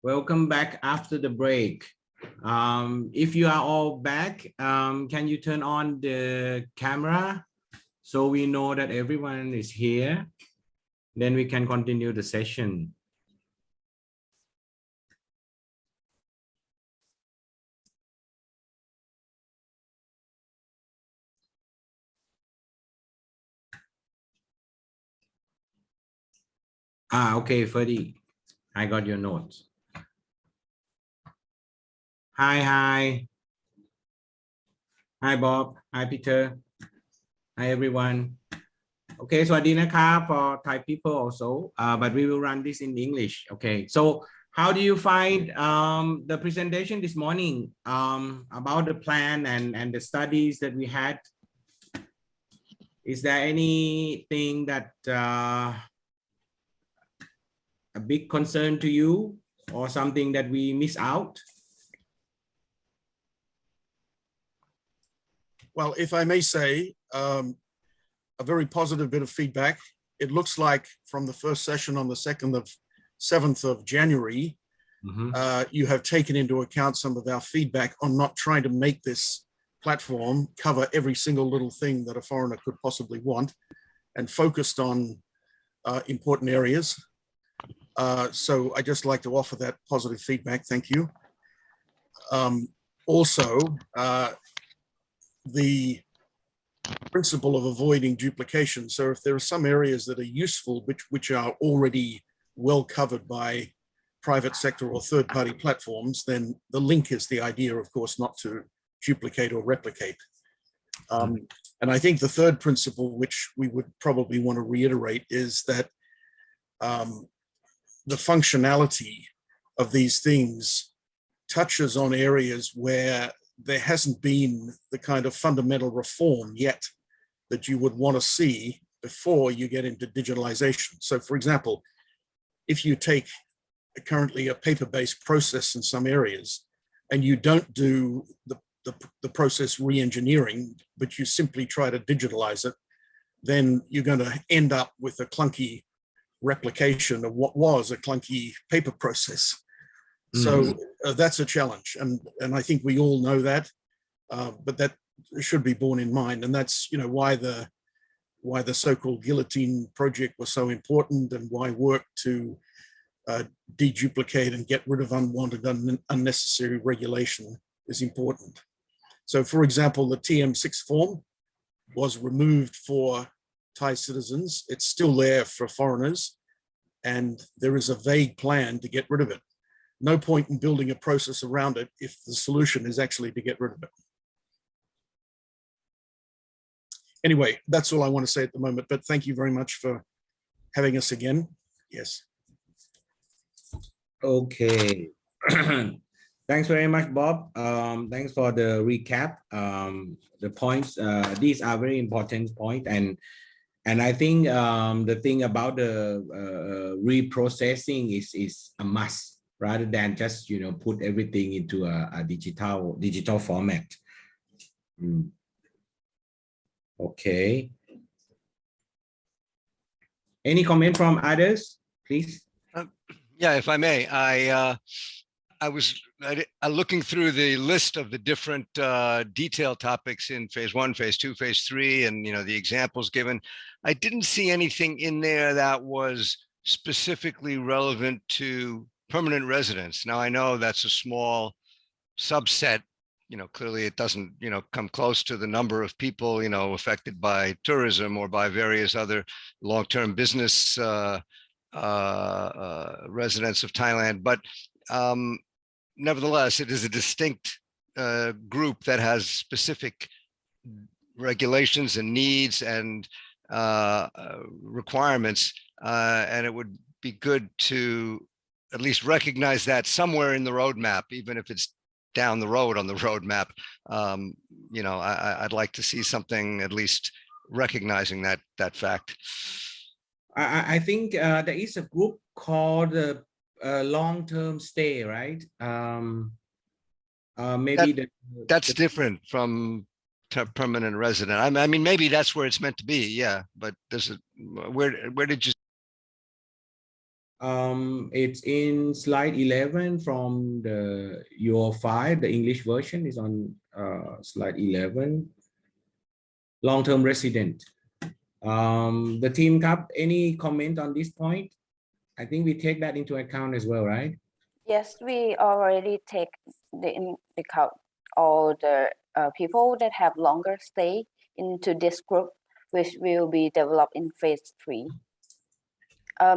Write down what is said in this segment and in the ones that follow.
Welcome back after the break. If you are all back, can you turn on the camera so we know that everyone is here? Then we can continue the session. Okay, Ferdy, I got your notes. Hi, Bob. Hi, Peter. Hi, everyone. Okay, so Adina for Thai people also, but we will run this in English. Okay, so how do you find the presentation this morning about the plan and the studies that we had? Is there anything that a big concern to you or something that we miss out? Well, if I may say, a very positive bit of feedback. It looks like from the first session on the 7th of January, you have taken into account some of our feedback on not trying to make this platform cover every single little thing that a foreigner could possibly want and focused on important areas. So I just like to offer that positive feedback. Thank you. Also, the principle of avoiding duplication. So if there are some areas that are useful, which are already well covered by private sector or third-party platforms, then the link is the idea, of course, not to duplicate or replicate. And I think the third principle, which we would probably want to reiterate, is that the functionality of these things touches on areas where there hasn't been the kind of fundamental reform yet that you would want to see before you get into digitalization. So for example, if you take currently a paper-based process in some areas and you don't do the process re-engineering, but you simply try to digitalize it, then you're going to end up with a clunky replication of what was a clunky paper process. So that's a challenge, and I think we all know that, but that should be borne in mind, and that's why the so-called guillotine project was so important, and why work to deduplicate and get rid of unwanted, unnecessary regulation is important. So, for example, the TM6 form was removed for Thai citizens. It's still there for foreigners, and there is a vague plan to get rid of it. No point in building a process around it if the solution is actually to get rid of it. Anyway, that's all I want to say at the moment, but thank you very much for having us again. Yes. Okay. Thanks very much, Bob. Thanks for the recap. The points, these are very important points, and I think the thing about the reprocessing is a must, rather than just put everything into a digital format. Okay. Any comment from others, please? Yeah, if I may, I was looking through the list of the different detailed topics in phase 1, phase 2, phase 3, and the examples given. I didn't see anything in there that was specifically relevant to permanent residents. Now I know that's a small subset. Clearly it doesn't come close to the number of people affected by tourism or by various other long-term business residents of Thailand, but nevertheless, it is a distinct group that has specific regulations and needs and requirements, and it would be good to at least recognize that somewhere in the roadmap, even if it's down the road on the roadmap. I'd like to see something at least recognizing that fact. I think there is a group called long-term stay, right? Maybe that's different from permanent resident. I mean, maybe that's where it's meant to be. Yeah, but where did you It's in slide 11 from your file. The English version is on slide 11. Long-term resident. The team Cup, any comment on this point? I think we take that into account as well, right? Yes, we already take into account all the people that have longer stay into this group, which will be developed in phase 3.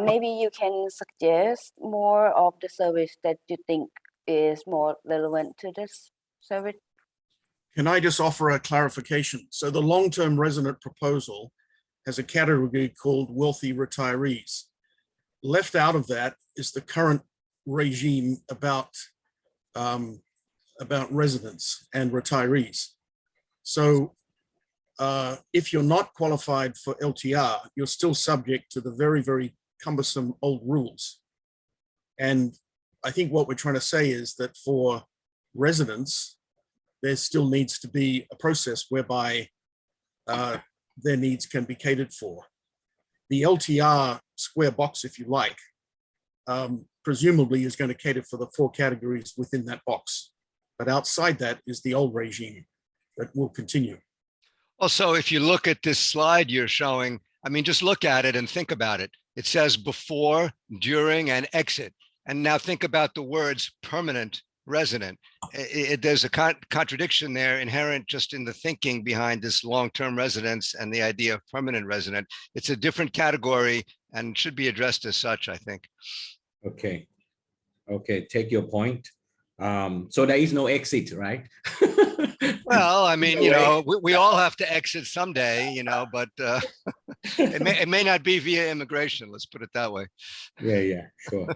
Maybe you can suggest more of the service that you think is more relevant to this service. Can I just offer a clarification? So the long-term resident proposal has a category called wealthy retirees. Left out of that is the current regime about residents and retirees. So if you're not qualified for LTR, you're still subject to the very, very cumbersome old rules. And I think what we're trying to say is that for residents, there still needs to be a process whereby their needs can be catered for. The LTR square box, if you like, presumably is going to cater for the 4 categories within that box. But outside that is the old regime that will continue. Also, if you look at this slide you're showing, I mean, just look at it and think about it. It says before, during, and exit. And now think about the words permanent resident. There's a contradiction there inherent just in the thinking behind this long-term residence and the idea of permanent resident. It's a different category and should be addressed as such, I think. Okay. Okay, take your point. So there is no exit, right? Well, I mean, you know, we all have to exit someday, you know, but it may not be via immigration. Let's put it that way. Yeah, sure.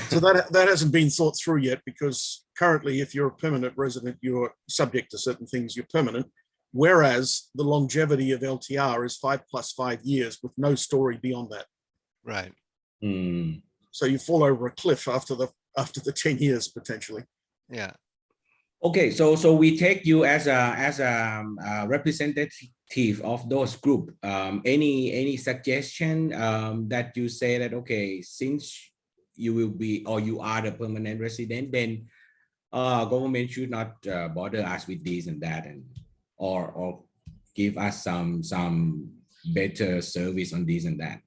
So that hasn't been thought through yet, because currently, if you're a permanent resident, you're subject to certain things, you're permanent. Whereas the longevity of LTR is 5 + 5 years with no story beyond that. Right. So you fall over a cliff after the 10 years potentially. Yeah. Okay, so we take you as a representative of those group. Any suggestion that you say that, okay, since you will be or you are the permanent resident, then government should not bother us with this and that, and or give us some better service on this and that.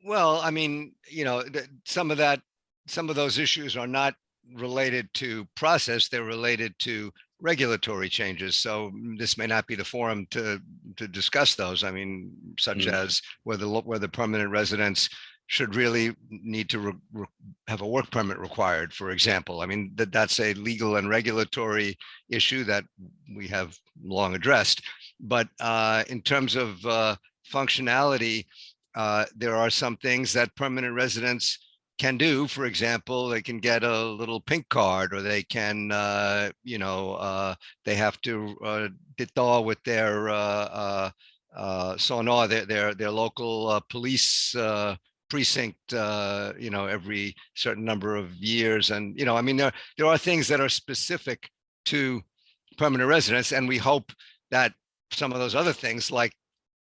Well, I mean, you know, some of those issues are not related to process, they're related to regulatory changes. So this may not be the forum to discuss those. I mean, such as whether permanent residents should really need to have a work permit required, for example. I mean, that's a legal and regulatory issue that we have long addressed. But in terms of functionality, there are some things that permanent residents can do. For example, they can get a little pink card, or they can, they have to detail with their their local police precinct, every certain number of years. And, I mean, there are things that are specific to permanent residents, and we hope that some of those other things, like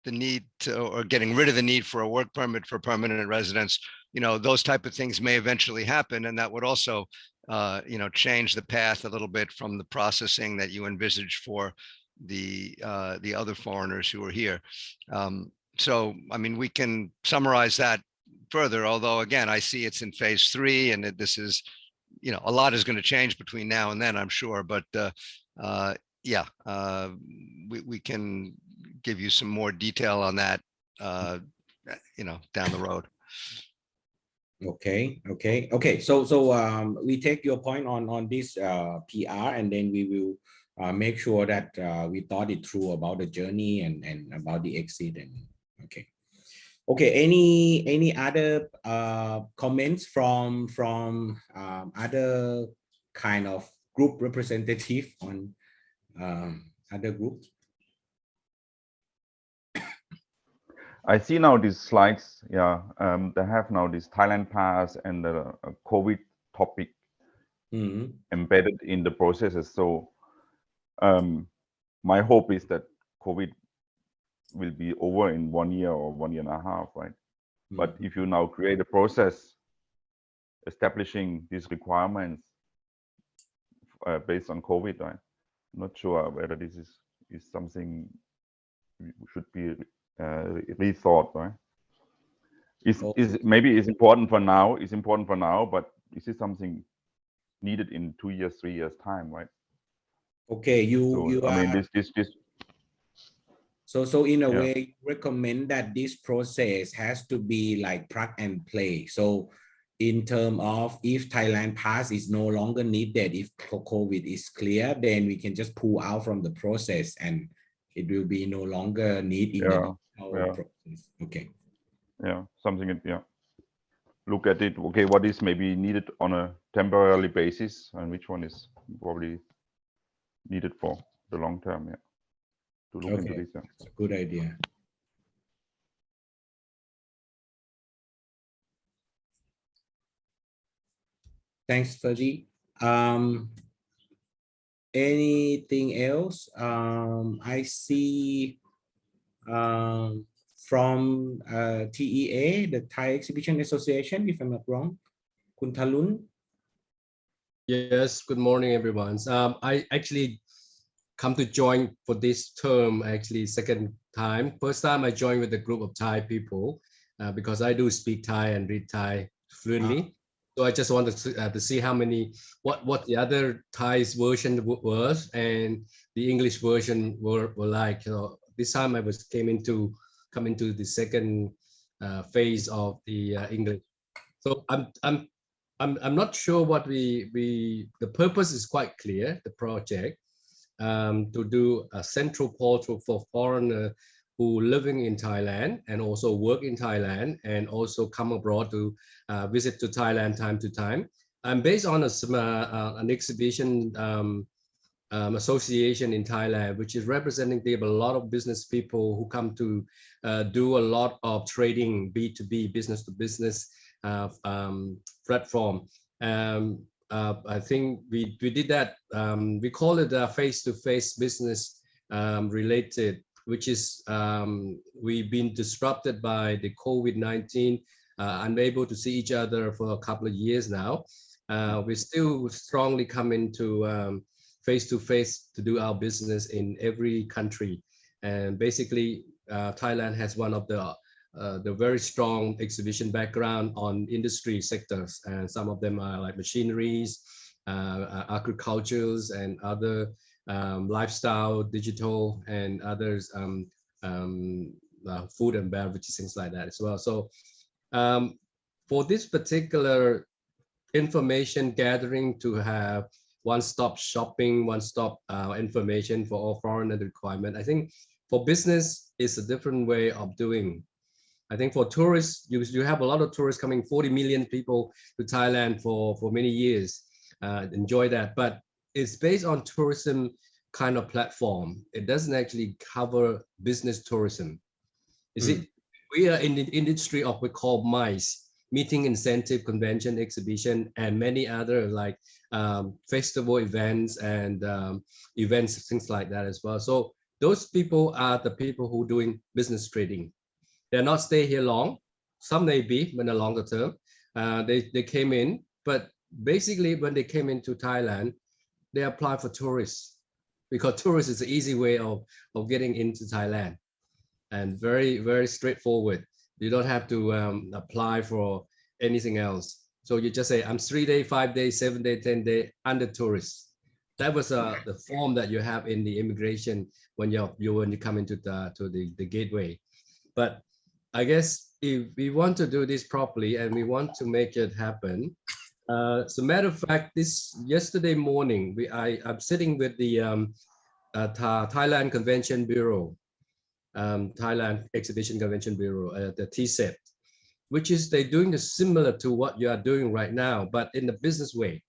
the need to, or getting rid of the need for a work permit for permanent residents, those type of things may eventually happen. And that would also, change the path a little bit from the processing that you envisage for the other foreigners who are here. So, I mean, we can summarize that further, although again, I see it's in phase 3, and this is, a lot is going to change between now and then, I'm sure. But we can give you some more detail on that, down the road. Okay. So we take your point on this PR, and then we will make sure that we thought it through about the journey and about the exit. And okay. Any other comments from other kind of group representative on other groups? I see now these slides. Yeah, they have now this Thailand pass and the COVID topic embedded in the processes. So my hope is that COVID will be over in 1 year or 1.5 years, right? But if you now create a process establishing these requirements based on COVID, I'm not sure whether this is something should be rethought, right? Is maybe it's important for now. It's important for now, but is it something needed in 2 years, 3 years time, right? Okay, you I are. mean, this. So in a Yeah. way, you recommend that this process has to be like plug and play. So in terms of if Thailand pass is no longer needed, if COVID is clear, then we can just pull out from the process and it will be no longer need in the national process. Okay. Yeah, something. Yeah. Look at it. Okay, what is maybe needed on a temporary basis, and which one is probably needed for the long term? Yeah. To look into this. Yeah. That's a good idea. Thanks, Ferdy. Anything else? I see from TEA, the Thai Exhibition Association, if I'm not wrong, Kun Thalun. Yes, good morning, everyone. I actually come to join for this term, actually second time. First time I joined with a group of Thai people because I do speak Thai and read Thai fluently. So I just wanted to see how many, what the other Thai's version was and the English version were like. So this time I come into the second phase of the English. So I'm not sure what the purpose is quite clear. The project to do a central portal for foreigners who living in Thailand and also work in Thailand and also come abroad to visit to Thailand time to time. I'm based on an exhibition association in Thailand, which is representing a lot of business people who come to do a lot of trading, B2B, business to business platform. I think we did that. We call it a face-to-face business related, which is we've been disrupted by the COVID-19, unable to see each other for a couple of years now. We still strongly come into face-to-face to do our business in every country. And basically, Thailand has one of the very strong exhibition background on industry sectors, and some of them are like machineries, agricultures, and other lifestyle, digital, and others, food and beverages, things like that as well. So for this particular information gathering to have one-stop shopping, one-stop information for all foreigner requirement, I think for business is a different way of doing. I think for tourists, you have a lot of tourists coming, 40 million people to Thailand for many years, enjoy that. But it's based on tourism kind of platform. It doesn't actually cover business tourism. You see, we are in the industry of what we call MICE, meeting, incentive, convention, exhibition, and many other like festival events and events, things like that as well. So those people are the people who are doing business trading. They're not stay here long. Some may be in the longer term. They came in, but basically when they came into Thailand, they apply for tourists because tourists is an easy way of getting into Thailand and very, very straightforward. You don't have to apply for anything else. So you just say, I'm 3 days, 5 days, 7 days, 10 days under tourist. That was the form that you have in the immigration when you come into the gateway. But I guess if we want to do this properly and we want to make it happen, as a matter of fact, yesterday morning, I'm sitting with the Thailand Convention Bureau, Thailand Exhibition Convention Bureau, the TCET, which is they're doing similar to what you are doing right now, but in the business way.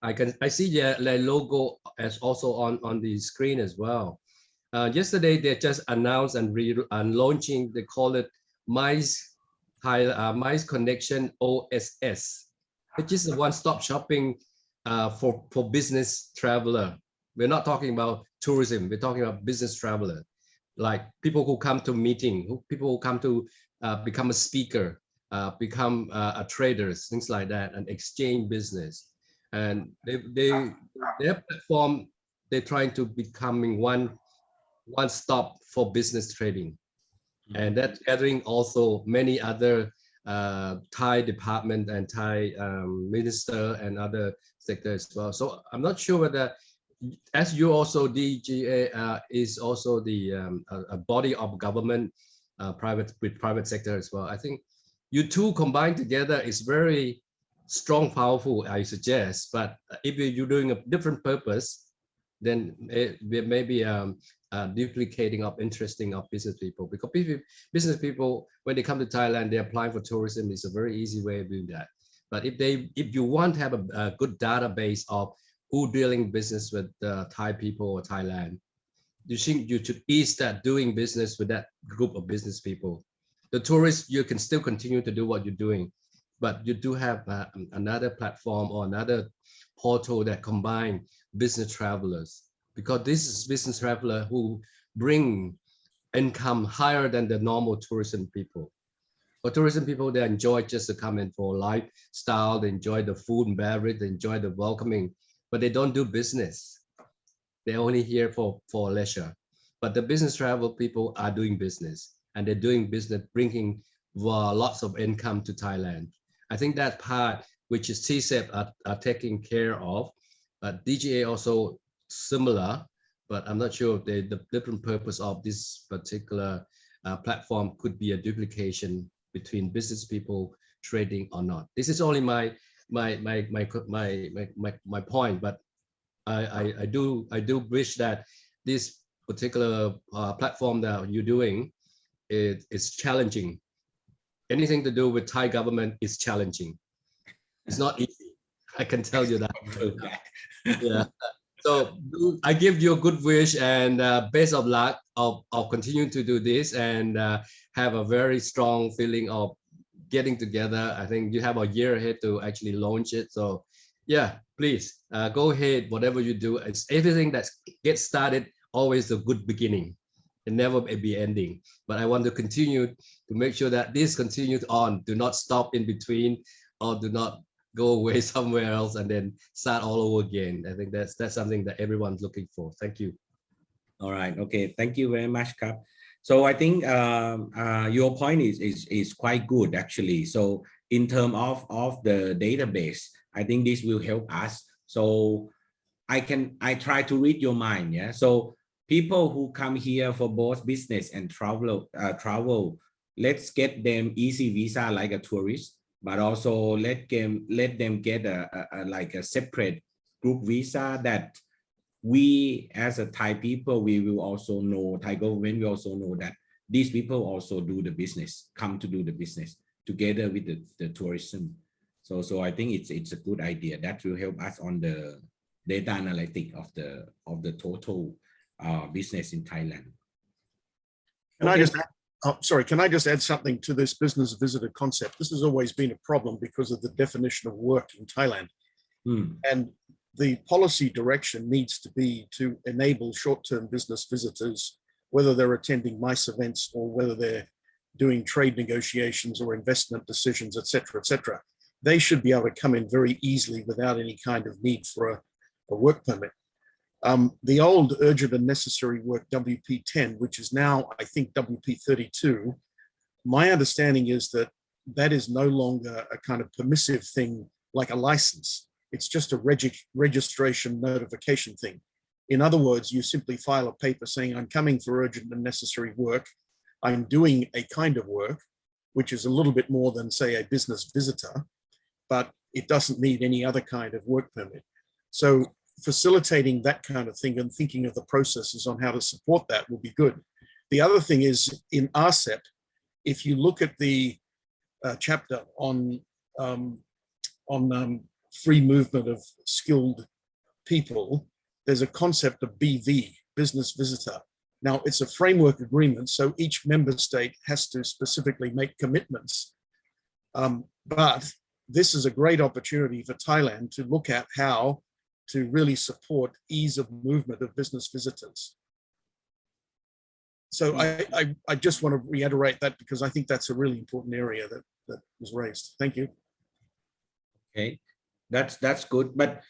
I see their logo as also on the screen as well. Yesterday, they just announced and launching, they call it MICE Connection OSS, which is a one-stop shopping for business traveler. We're not talking about tourism, we're talking about business traveler. like people who come to meeting, people who come to become a speaker, become a traders, things like that, and exchange business. And their platform, they're trying to becoming one stop for business trading. And that's gathering also many other Thai department and Thai minister and other sectors as well. So I'm not sure whether, as you also DGA is also the a body of government, private sector as well. I think you two combined together is very strong, powerful, I suggest. But if you're doing a different purpose, then maybe duplicating of interesting of business people, because business people, when they come to Thailand, they apply for tourism. It's a very easy way of doing that. But if you want to have a good database of who dealing business with Thai people or Thailand, you think you should start doing business with that group of business people. The tourists, you can still continue to do what you're doing, but you do have another platform or another portal that combine business travelers, because this is business traveler who bring income higher than the normal tourism people. For tourism people, they enjoy just to come in for lifestyle, they enjoy the food and beverage, they enjoy the welcoming, but they don't do business. They're only here for leisure. But the business travel people are doing business, and they're doing business, bringing lots of income to Thailand. I think that part, which is TCEP are taking care of, but DGA also similar, but I'm not sure the different purpose of this particular platform could be a duplication between business people trading or not. This is only my point, but I do wish that this particular platform that you're doing is challenging. Anything to do with Thai government is challenging. It's not easy. I can tell you that. Yeah. So I give you a good wish and best of luck of continuing to do this and have a very strong feeling of getting together. I think you have a year ahead to actually launch it. So yeah, please go ahead. Whatever you do, it's everything that gets started, always a good beginning and never be ending. But I want to continue to make sure that this continues on. Do not stop in between, or do not go away somewhere else and then start all over again. I think that's something that everyone's looking for. Thank you. All right. Okay. Thank you very much, Kap. So I think your point is quite good actually. So in terms of the database, I think this will help us. So I try to read your mind. Yeah. So people who come here for both business and travel, let's get them easy visa like a tourist, but also let them get like a separate group visa that we as a Thai people, we will also know, Thai government will also know that these people also do the business, come to do the business together with the tourism. So I think it's a good idea that will help us on the data analytics of the total business in Thailand. Can I just add something to this business visitor concept? This has always been a problem because of the definition of work in Thailand. And the policy direction needs to be to enable short-term business visitors, whether they're attending MICE events or whether they're doing trade negotiations or investment decisions, et cetera, they should be able to come in very easily without any kind of need for a work permit. The old urgent and necessary work WP10, which is now, I think, WP32, my understanding is that that is no longer a kind of permissive thing like a license. It's just a registration notification thing. In other words, you simply file a paper saying, I'm coming for urgent and necessary work. I'm doing a kind of work, which is a little bit more than, say, a business visitor, but it doesn't need any other kind of work permit. So facilitating that kind of thing and thinking of the processes on how to support that will be good. The other thing is in RCEP, if you look at the chapter on free movement of skilled people, there's a concept of BV, business visitor. Now it's a framework agreement, so each member state has to specifically make commitments. But this is a great opportunity for Thailand to look at how to really support ease of movement of business visitors. So I just want to reiterate that because I think that's a really important area that was raised. Thank you. Okay, that's good. But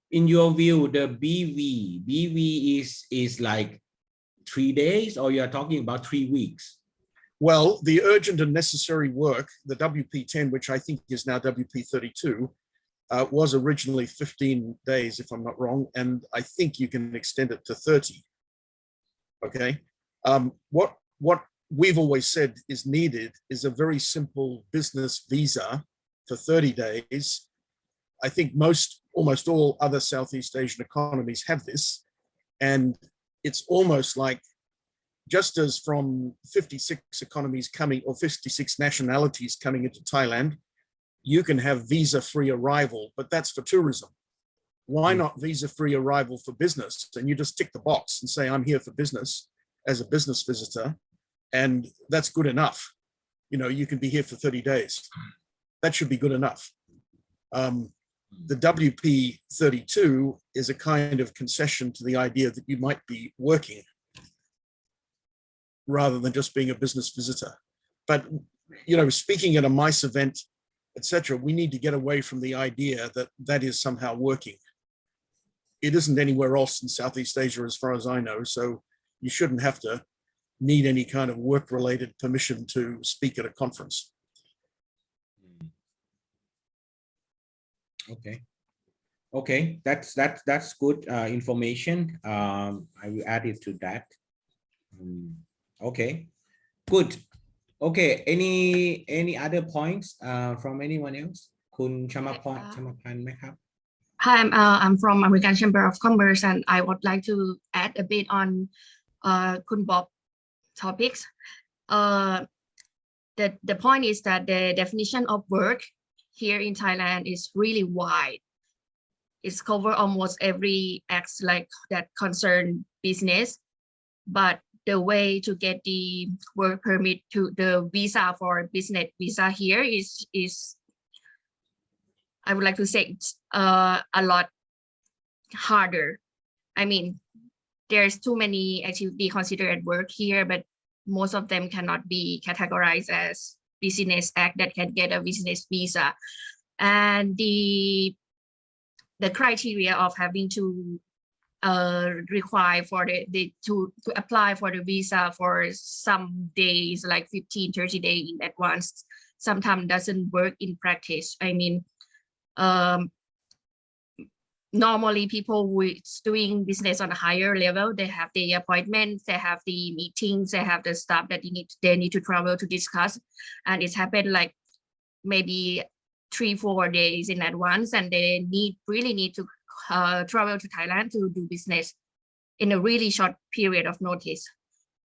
in your view, the BV is like 3 days, or you're talking about 3 weeks? Well, the urgent and necessary work, the WP10, which I think is now WP32, was originally 15 days, if I'm not wrong, and I think you can extend it to 30. Okay. What we've always said is needed is a very simple business visa for 30 days. I think almost all other Southeast Asian economies have this, and it's almost like, just as from 56 economies coming, or 56 nationalities coming into Thailand, you can have visa-free arrival, but that's for tourism. Why not visa-free arrival for business? And you just tick the box and say, I'm here for business as a business visitor, and that's good enough. You know, you can be here for 30 days. That should be good enough. The WP32 is a kind of concession to the idea that you might be working rather than just being a business visitor. But, you know, speaking at a MICE event, etc., we need to get away from the idea that that is somehow working. It isn't anywhere else in Southeast Asia, as far as I know, so you shouldn't have to need any kind of work-related permission to speak at a conference. Okay, that's good information. I will add it to that. Okay, good. Okay, any other points from anyone else? Kun Chamapan ไหมครับ? Hi, I'm from American Chamber of Commerce, and I would like to add a bit on Kun Bob topics. The point is that the definition of work here in Thailand is really wide. It's cover almost every act like that concern business, but the way to get the work permit to the visa for business visa here is I would like to say it's a lot harder. I mean, there's too many activity considered at work here, but most of them cannot be categorized as business act that can get a business visa. And the criteria of having to require for to apply for the visa for some days, like 15-30 days in advance, sometimes doesn't work in practice. I mean, normally people who is doing business on a higher level, they have the appointments, they have the meetings, they have the stuff that they need to travel to discuss, and it's happened like maybe 3-4 days in advance, and they really need to travel to Thailand to do business in a really short period of notice.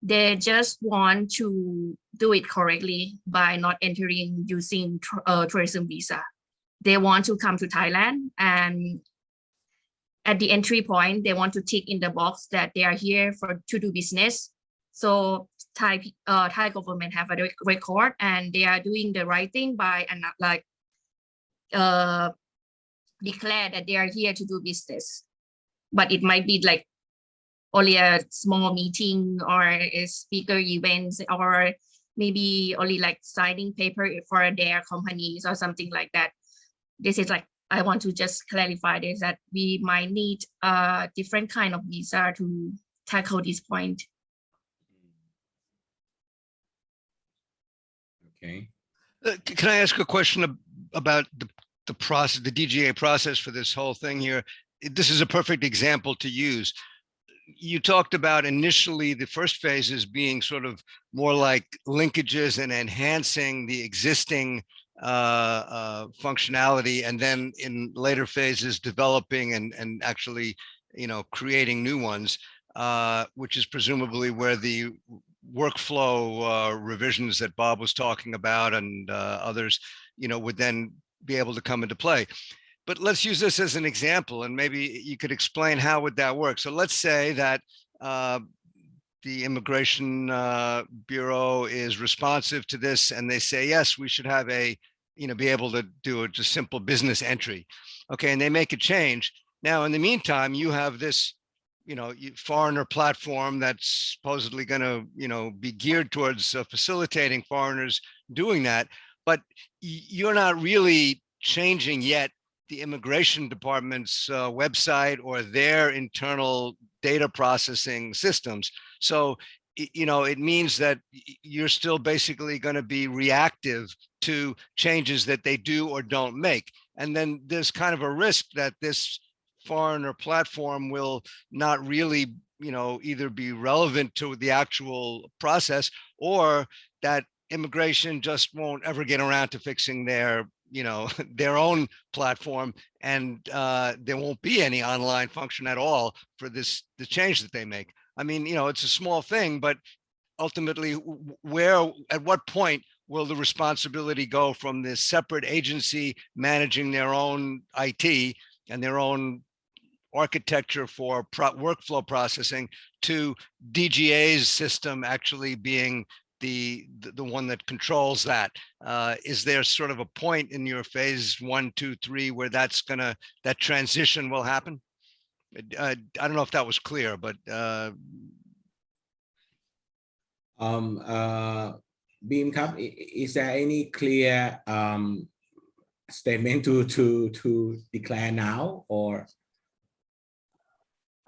They just want to do it correctly by not entering using tourism visa. They want to come to Thailand, and at the entry point, they want to tick in the box that they are here to do business. So Thai government have a record, and they are doing the right thing by declare that they are here to do business. But it might be like only a small meeting or a speaker events, or maybe only like signing paper for their companies or something like that. This is like, I want to just clarify this, that we might need a different kind of visa to tackle this point. Okay. Can I ask a question about the process, the DGA process for this whole thing here? This is a perfect example to use. You talked about initially the first phases being sort of more like linkages and enhancing the existing functionality, and then in later phases developing and actually, you know, creating new ones, which is presumably where the workflow revisions that Bob was talking about and others, you know, would then be able to come into play. But let's use this as an example, and maybe you could explain how would that work. So let's say that the Immigration Bureau is responsive to this, and they say, yes, we should have be able to do a just simple business entry. Okay, and they make a change. Now, in the meantime, you have this foreigner platform that's supposedly going to, be geared towards facilitating foreigners doing that. But you're not really changing yet the immigration department's website or their internal data processing systems. So, it means that you're still basically going to be reactive to changes that they do or don't make. And then there's kind of a risk that this foreigner platform will not really, either be relevant to the actual process, or that immigration just won't ever get around to fixing their, their own platform, and there won't be any online function at all for the change that they make. I mean, it's a small thing, but ultimately, at what point will the responsibility go from this separate agency managing their own IT and their own architecture for workflow processing to DGA's system actually being the one that controls that? Is there sort of a point in your phase 1, 2, 3 where that transition will happen? I don't know if that was clear, but Beam Cup, is there any clear statement to declare now, or?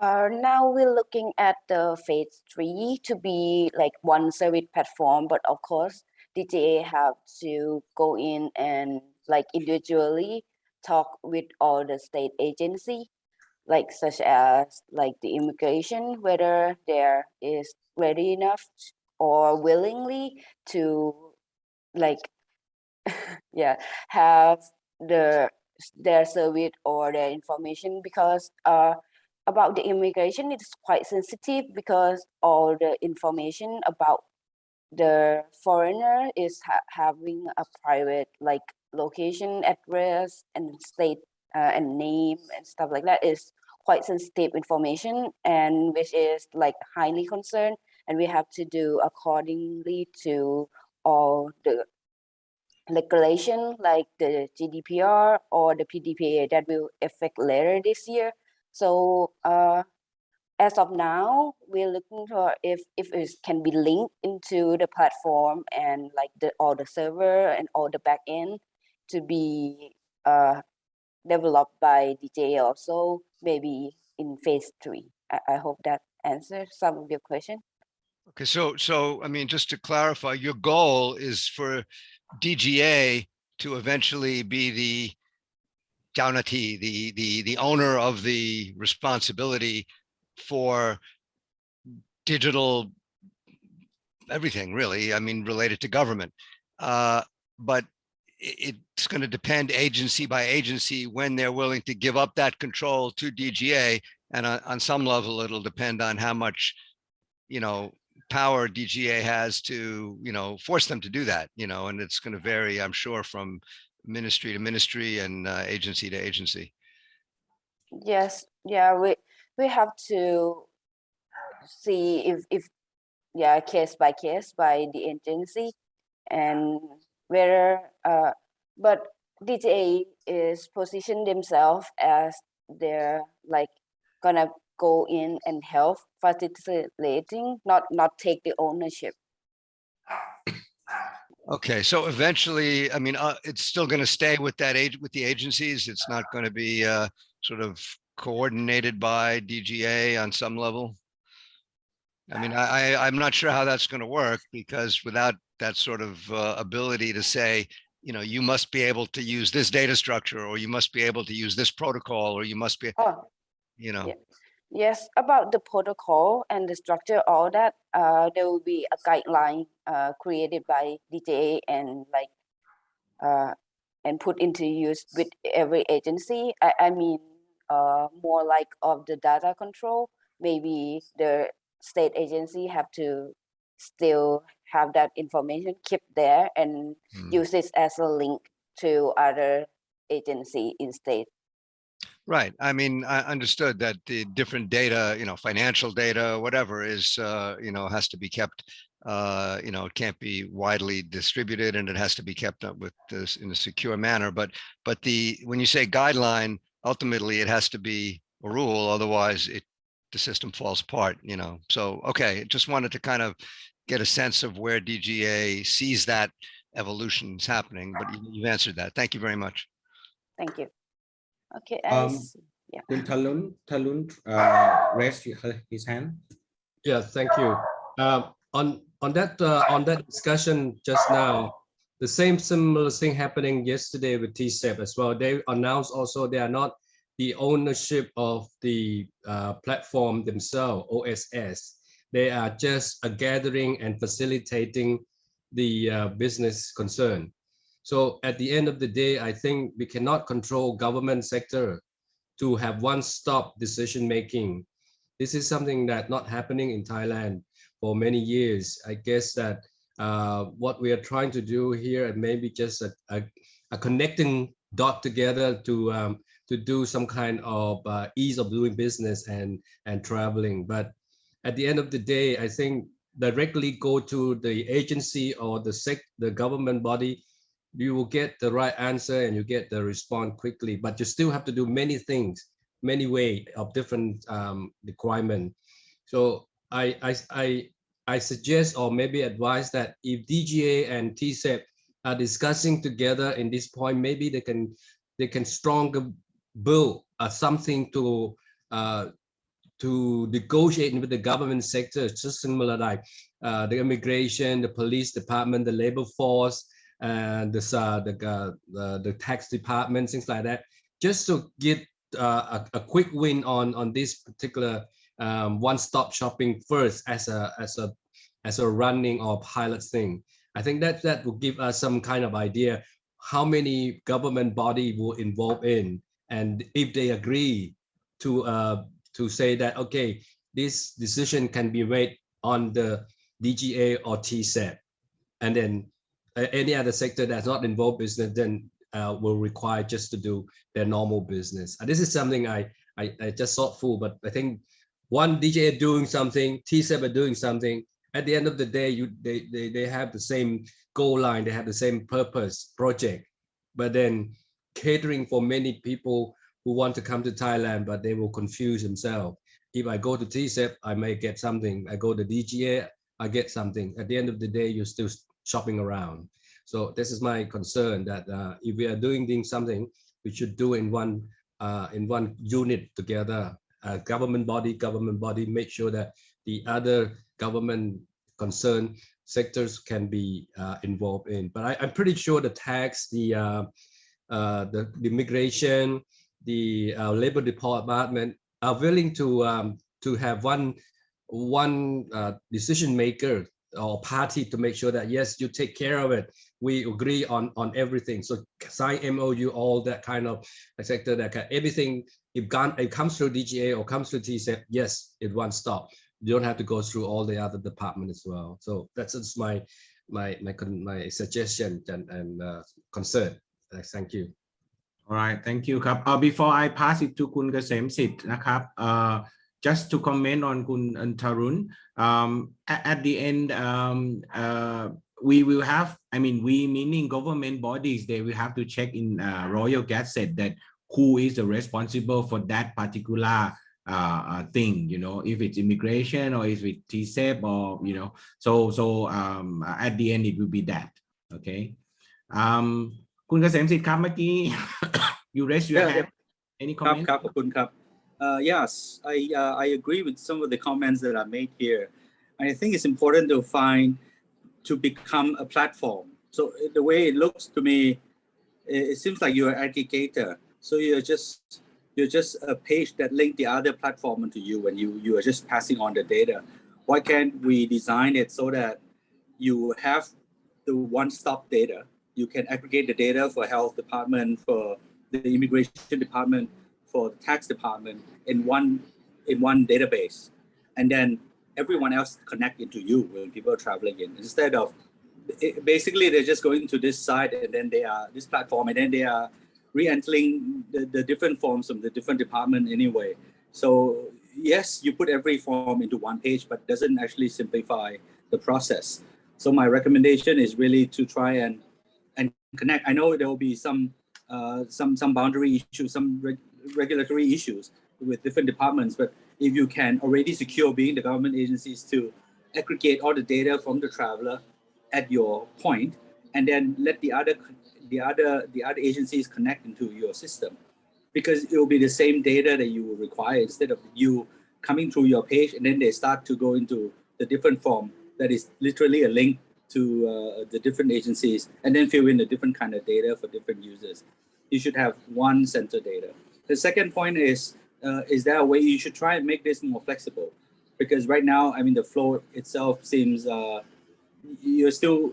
Now we're looking at the phase 3 to be like one service platform, but of course DGA have to go in and like individually talk with all the state agency, like such as like the immigration, whether there is ready enough or willingly to like have their service or their information, because about the immigration, it's quite sensitive because all the information about the foreigner is having a private like location, address, and state and name and stuff like that is quite sensitive information, and which is like highly concerned, and we have to do accordingly to all the regulation like the GDPR or the PDPA that will affect later this year. So as of now, we're looking for if it can be linked into the platform and like all the server and all the backend to be developed by DJA also, maybe in phase 3. I hope that answers some of your question. Okay, so I mean, just to clarify, your goal is for DGA to eventually be the Jaunati, the owner of the responsibility for digital everything, really. I mean, related to government, but it's going to depend agency by agency when they're willing to give up that control to DGA, and on some level, it'll depend on how much, power DGA has to, force them to do that, and it's going to vary, I'm sure, from ministry to ministry and agency to agency. Yes, yeah, we have to see if case by case by the agency, and whether but DGA is positioned themselves as they're like gonna go in and help facilitating, not take the ownership. Okay, so eventually, I mean, it's still going to stay with with the agencies. It's not going to be sort of coordinated by DGA on some level. I mean, I'm not sure how that's going to work, because without that sort of ability to say, you must be able to use this data structure, or you must be able to use this protocol, or you must be, Yeah. Yes, about the protocol and the structure, all that, there will be a guideline created by DGA and and put into use with every agency. I mean, more like of the data control. Maybe the state agency have to still have that information kept there and use it as a link to other agency in state. Right. I mean, I understood that the different data, financial data, whatever is, has to be kept, it can't be widely distributed, and it has to be kept up with this in a secure manner. But when you say guideline, ultimately it has to be a rule. Otherwise the system falls apart, So, okay, just wanted to kind of get a sense of where DGA sees that evolution is happening, but you've answered that. Thank you very much. Thank you. Okay. Kun Talun raised his hand. Yeah, thank you. On that discussion just now, the similar thing happening yesterday with TCEP as well. They announced also they are not the ownership of the platform themselves, OSS. They are just a gathering and facilitating the business concern. So at the end of the day, I think we cannot control government sector to have one-stop decision making. This is something that not happening in Thailand for many years. I guess that what we are trying to do here and maybe just a connecting dot together to do some kind of ease of doing business and traveling. But at the end of the day, I think directly go to the agency or the government body, you will get the right answer and you get the response quickly. But you still have to do many things, many ways of different requirement. So I suggest or maybe advise that if DGA and TCEP are discussing together in this point, maybe they can stronger build something to negotiate with the government sector, just similar like the immigration, the police department, the labor force, and the tax department, things like that, just to get a quick win on this particular one-stop shopping first as a running or pilot thing. I think that will give us some kind of idea how many government body will involve in, and if they agree to say that okay, this decision can be made on the DGA or TCEP, and then any other sector that's not involved business then will require just to do their normal business. And this is something I just thoughtful, but I think one DGA doing something, TCEP are doing something. At the end of the day, they have the same goal line, they have the same purpose, project, but then catering for many people who want to come to Thailand, but they will confuse themselves. If I go to TCEP, I may get something. I go to DGA, I get something. At the end of the day, you're still shopping around. So this is my concern that if we are doing something, we should do in one unit together. Government body, make sure that the other government concerned sectors can be involved in. But I'm pretty sure the tax, the immigration, the labor department are willing to have one decision maker or party to make sure that yes, you take care of it. We agree on everything. So sign MOU, all that kind of sector, that everything. If it comes through DGA or comes through TCEP, yes, it one stop. You don't have to go through all the other departments as well. So that's just my suggestion and concern. Thank you. All right, thank you ครับ before I pass it to คุณเกษมสิทธิ์นะครับ just to comment on คุณ Tarun, at the end we will have, we meaning government bodies, they will have to check in Royal Gazette that who is the responsible for that particular thing, if it's immigration or if it's TCEP or so at the end it will be that. Okay. คุณเกษมสิทธิ์ครับเมื่อกี้ you raise your hand. Any comment? ครับขอบคุณครับ yes, I agree with some of the comments that are made here. And I think it's important to become a platform. So the way it looks to me, it seems like you're an aggregator. So you're just a page that links the other platform onto you, and you are just passing on the data. Why can't we design it so that you have the one-stop data? You can aggregate the data for health department, for the immigration department, for the tax department in one database, and then everyone else connect into you when people are traveling in. Instead of basically they're just going to this site and then they are this platform and then they are re-entering the different forms from the different department anyway. So yes, you put every form into one page, but doesn't actually simplify the process. So my recommendation is really to try and connect. I know there will be some boundary issues, some regulatory issues with different departments, but if you can already secure being the government agencies to aggregate all the data from the traveler at your point, and then let the other agencies connect into your system, because it will be the same data that you will require instead of you coming through your page and then they start to go into the different form that is literally a link to the different agencies and then fill in the different kind of data for different users. You should have one center data. The second point is there a way you should try and make this more flexible? Because right now, I mean, the flow itself seems there's still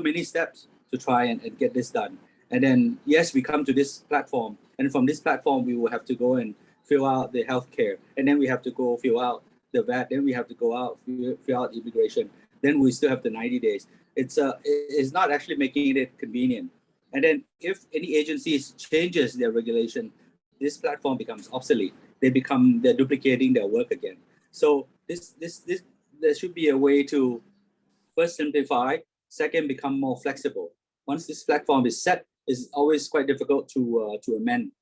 many steps to try and get this done. And then, yes, we come to this platform, and from this platform, we will have to go and fill out the healthcare, and then we have to go fill out the VAT, then we have to go out, fill out immigration, then we still have the 90 days. It's not actually making it convenient. And then if any agencies changes their regulation, this platform becomes obsolete. They're duplicating their work again. So there should be a way to first simplify, second become more flexible. Once this platform is set, it's always quite difficult to amend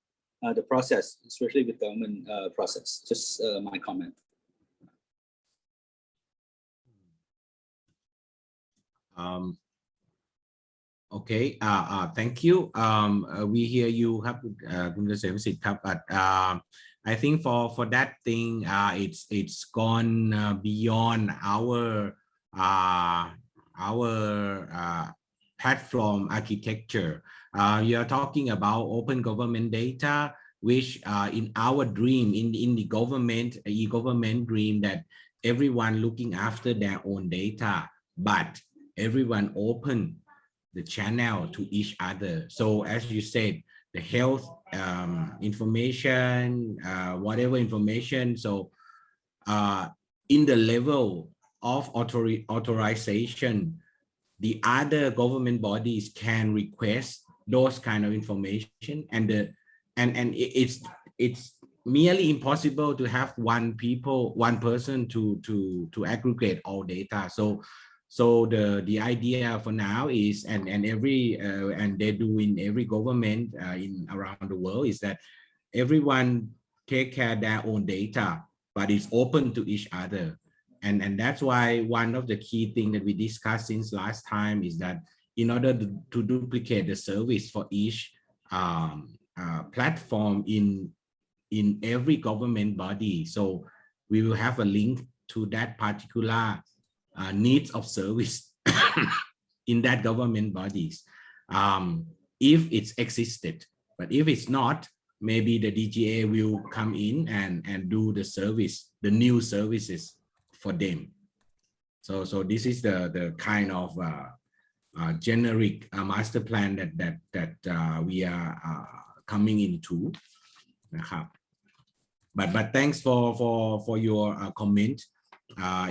the process, especially with government process. Just my comment. Okay. Thank you. We hear you, but I think for that thing, it's gone beyond our platform architecture. You are talking about open government data, which in our dream, in the government, e-government dream, that everyone looking after their own data, but everyone open the channel to each other. So as you said, the health information, whatever information. So in the level of authorization, the other government bodies can request those kind of information, and it's merely impossible to have one person to aggregate all data. So the idea for now is, and they do in every government in around the world, is that everyone take care of their own data, but it's open to each other. And that's why one of the key things that we discussed since last time is that in order to duplicate the service for each platform in every government body, so we will have a link to that particular needs of service in that government bodies, if it's existed. But if it's not, maybe the DGA will come in and do the service, the new services for them. So this is the kind of generic master plan that we are coming into. But thanks for your comment.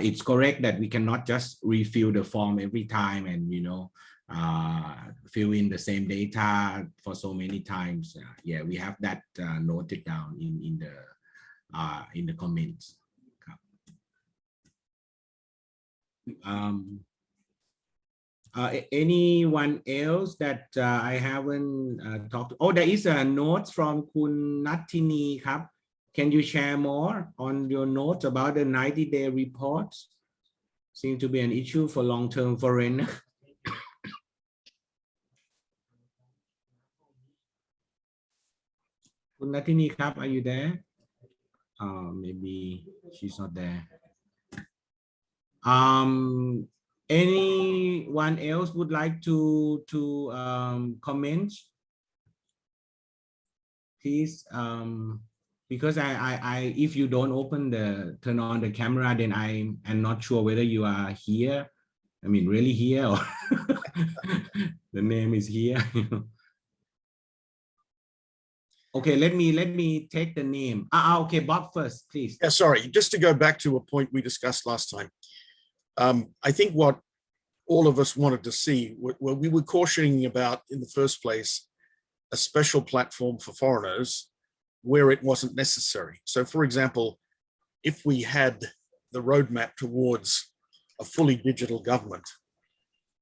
It's correct that we cannot just refill the form every time and fill in the same data for so many times. Yeah, we have that noted down in the comments. Anyone else that I haven't talked to? Oh, there is a note from Kun Nattini. Can you share more on your notes about the 90-day reports? Seem to be an issue for long-term foreigner. Kun Nattini, are you there? Maybe she's not there. Anyone else would like to comment? Please, because I if you don't turn on the camera, then I am not sure whether you are here. I mean, really here, or the name is here. Okay, let me take the name. Okay, Bob first, please. Yeah, sorry, just to go back to a point we discussed last time. I think what all of us wanted to see, what we were cautioning about in the first place, a special platform for foreigners where it wasn't necessary. So for example, if we had the roadmap towards a fully digital government,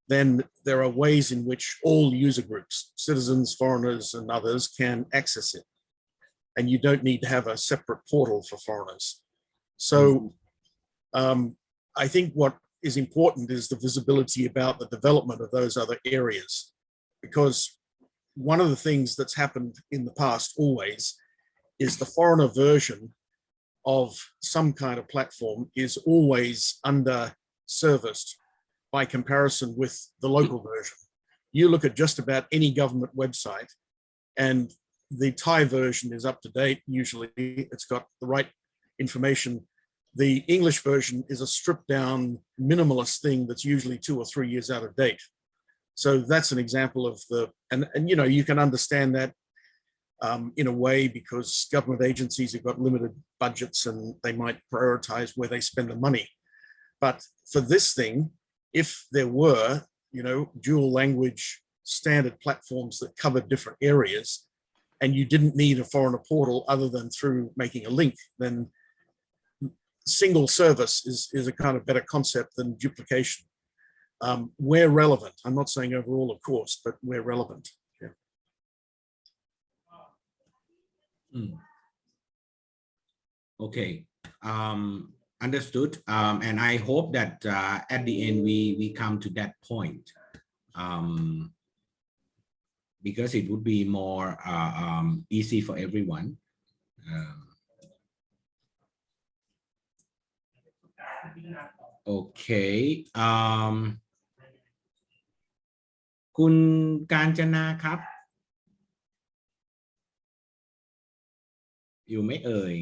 then there are ways in which all user groups, citizens, foreigners, and others can access it. and you don't need to have a separate portal for foreigners. So I think what is important is the visibility about the development of those other areas, because one of the things that's happened in the past always is the foreigner version of some kind of platform is always under-serviced by comparison with the local version. You look at just about any government website and the Thai version is up to date. Usually it's got the right information. The English version is a stripped down minimalist thing that's usually 2 or 3 years out of date. So that's an example of the, and you know, you can understand that in a way because government agencies have got limited budgets and they might prioritize where they spend the money. But for this thing, if there were, you know, dual language standard platforms that covered different areas and you didn't need a foreigner portal other than through making a link, then single service is a kind of better concept than duplication. Where relevant, I'm not saying overall, of course, but where relevant. Yeah. Okay, understood. And I hope that at the end we come to that point, because it would be more easy for everyone. Okay. คุณกาญจนาครับอยู่ไหมเอ่ย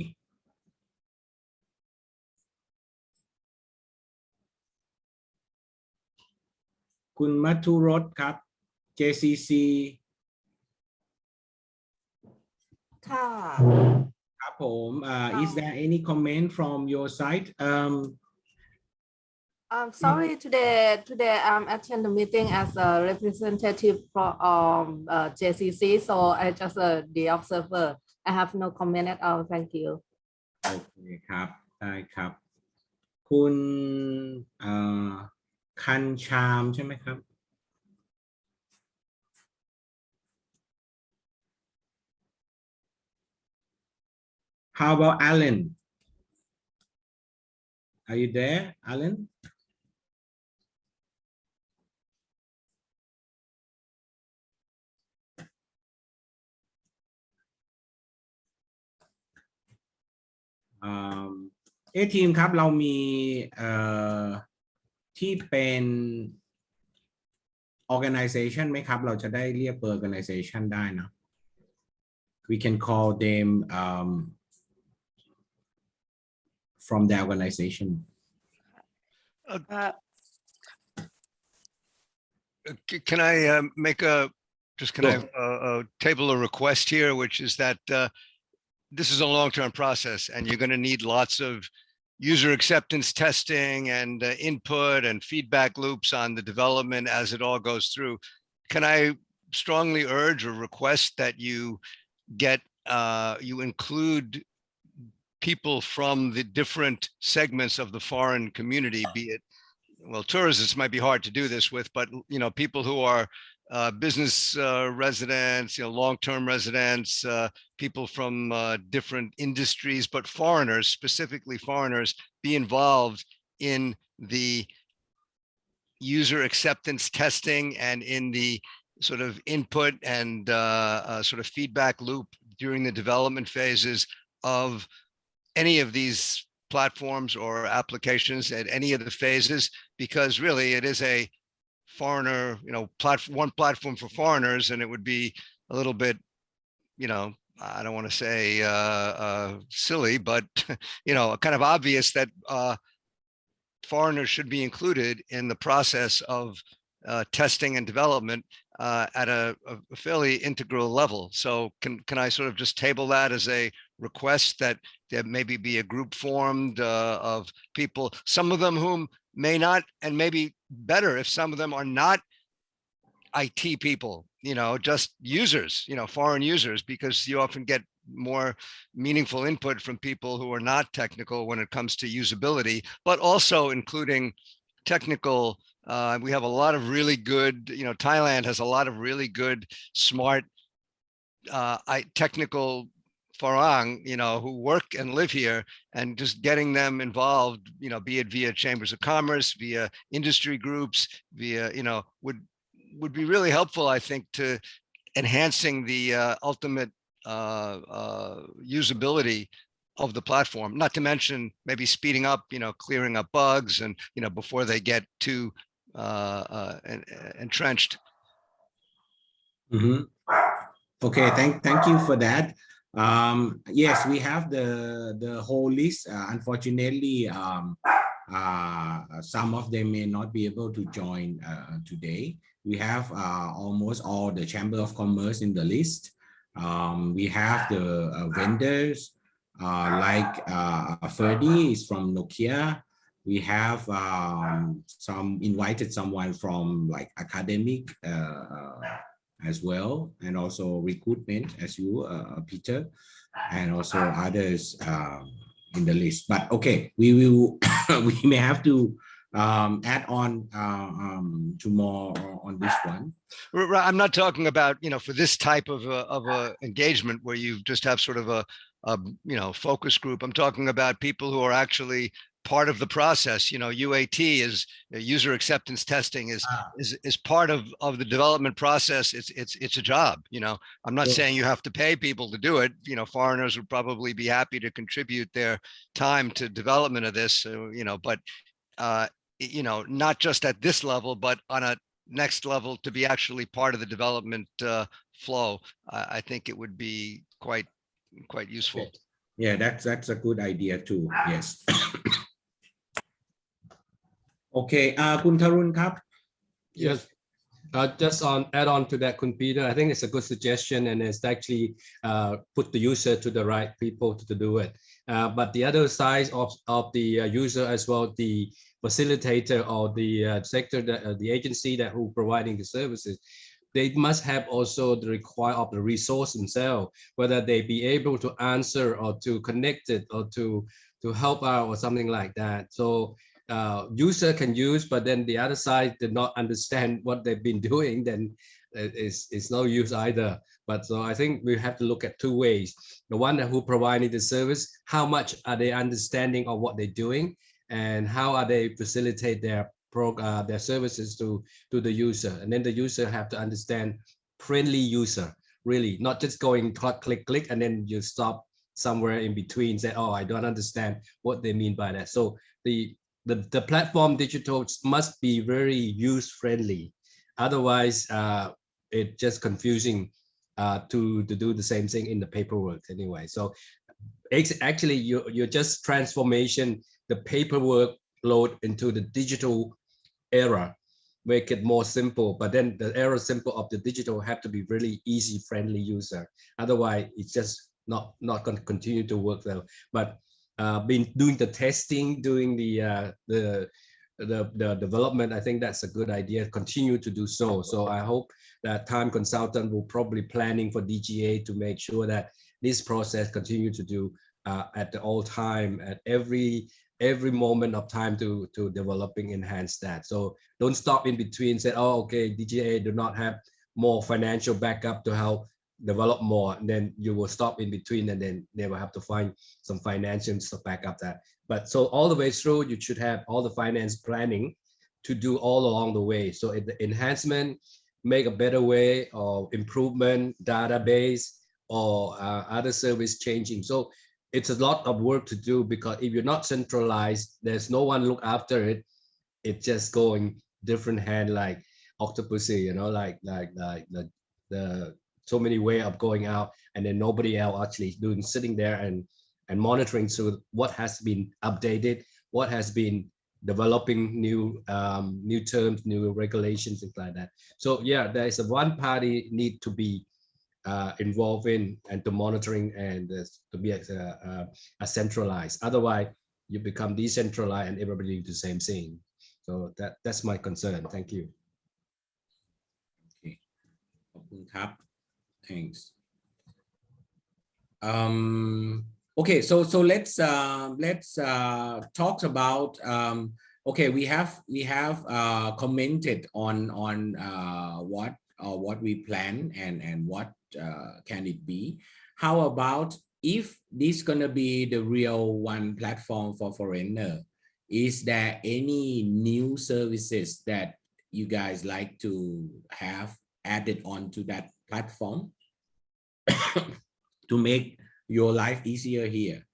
คุณมัทุรสครับ JCC ค่ะครับผม is there any comment from your side? Sorry, today I'm attend the meeting as a representative from JCC, so I just the observer. I have no comment at all. Thank you. โอเคครับได้ครับคุณคันชามใช่ไหมครับ How about Alan? Are you there, Alan?ทีมครับเรามีที่เป็น organization ไหมครับเราจะได้เรียกเบอร์ organization ได้นะ we can call them from the organization. Can I make I table a request here, which is that this is a long-term process and you're going to need lots of user acceptance testing and input and feedback loops on the development as it all goes through. Can I strongly urge or request that you get you include people from the different segments of the foreign community, be it, well, tourists might be hard to do this with, but you know, people who are business residents, you know, long-term residents, people from different industries, but foreigners, specifically foreigners, be involved in the user acceptance testing and in the sort of input and sort of feedback loop during the development phases of any of these platforms or applications at any of the phases, because really it is a foreigner, you know, one platform for foreigners, and it would be a little bit, you know, I don't want to say silly, but you know, kind of obvious that foreigners should be included in the process of testing and development at a fairly integral level. So can I sort of just table that as a request that there maybe be a group formed of people, some of them whom may not, and maybe better if some of them are not IT people, you know, just users, you know, foreign users, because you often get more meaningful input from people who are not technical when it comes to usability, but also including technical. We have a lot of really good, you know, Thailand has a lot of really good, smart, technical Farang, who work and live here, and just getting them involved, be it via chambers of commerce, via industry groups, via, would be really helpful, I think, to enhancing the ultimate usability of the platform, not to mention maybe speeding up, clearing up bugs and, before they get too entrenched. Mm-hmm. Okay, thank you for that. Yes, we have the whole list. Unfortunately, some of them may not be able to join today. We have almost all the Chamber of Commerce in the list. We have the vendors like Ferdy is from Nokia. We have invited someone from like academic as well, and also recruitment as you, Peter, and also others in the list. But okay, we will we may have to add on to more on this one. I'm not talking about for this type of a engagement where you just have sort of a focus group. I'm talking about people who are actually part of the process. UAT is user acceptance testing is part of the development process. It's a job. I'm not saying you have to pay people to do it. Foreigners would probably be happy to contribute their time to development of this. But not just at this level, but on a next level to be actually part of the development flow. I think it would be quite useful. Yeah, that's a good idea too. Yes. Okay, Kun Tarun Kap. Yes. Just add on to that, Kun Peter, I think it's a good suggestion, and it's actually put the user to the right people to do it. But the other side of the user as well, the facilitator or the sector, the agency who providing the services, they must have also the require of the resource themselves, whether they be able to answer or to connect it or to help out or something like that. So user can use, but then the other side did not understand what they've been doing, then it's no use either. But so I think we have to look at two ways. The one who providing the service, how much are they understanding of what they're doing, and how are they facilitate their services to the user. And then the user have to understand friendly user, really, not just going click, and then you stop somewhere in between, say, oh, I don't understand what they mean by that. So the platform digital must be very user-friendly. Otherwise, it's just confusing to do the same thing in the paperwork anyway. So actually, you're just transformation, the paperwork load into the digital era, make it more simple. But then the era simple of the digital have to be really easy, friendly user. Otherwise, it's just not going to continue to work well. But been doing the testing, doing the development, I think that's a good idea. Continue to do so. So I hope that Time Consultant will probably planning for DGA to make sure that this process continue to do at the all time, at every moment of time to developing, enhance that. So don't stop in between, say, oh, okay, DGA do not have more financial backup to help develop more, and then you will stop in between, and then they will have to find some financials to back up that. But so all the way through, you should have all the finance planning to do all along the way. So the enhancement, make a better way, or improvement, database, or other service changing. So it's a lot of work to do, because if you're not centralized, there's no one look after it. It's just going different hand, like Octopussy, like the so many way of going out, and then nobody else actually sitting there and monitoring through what has been updated, what has been developing new terms, new regulations, things like that. So yeah, there is a one party need to be involved in and to monitoring, and to be a centralized. Otherwise, you become decentralized and everybody do the same thing. So that's my concern. Thank you. Okay. Thanks. Okay, so let's talk about okay, we have commented on what we plan and what can it be. How about if this gonna be the real one platform for foreigner, is there any new services that you guys like to have added onto that platform to make your life easier here?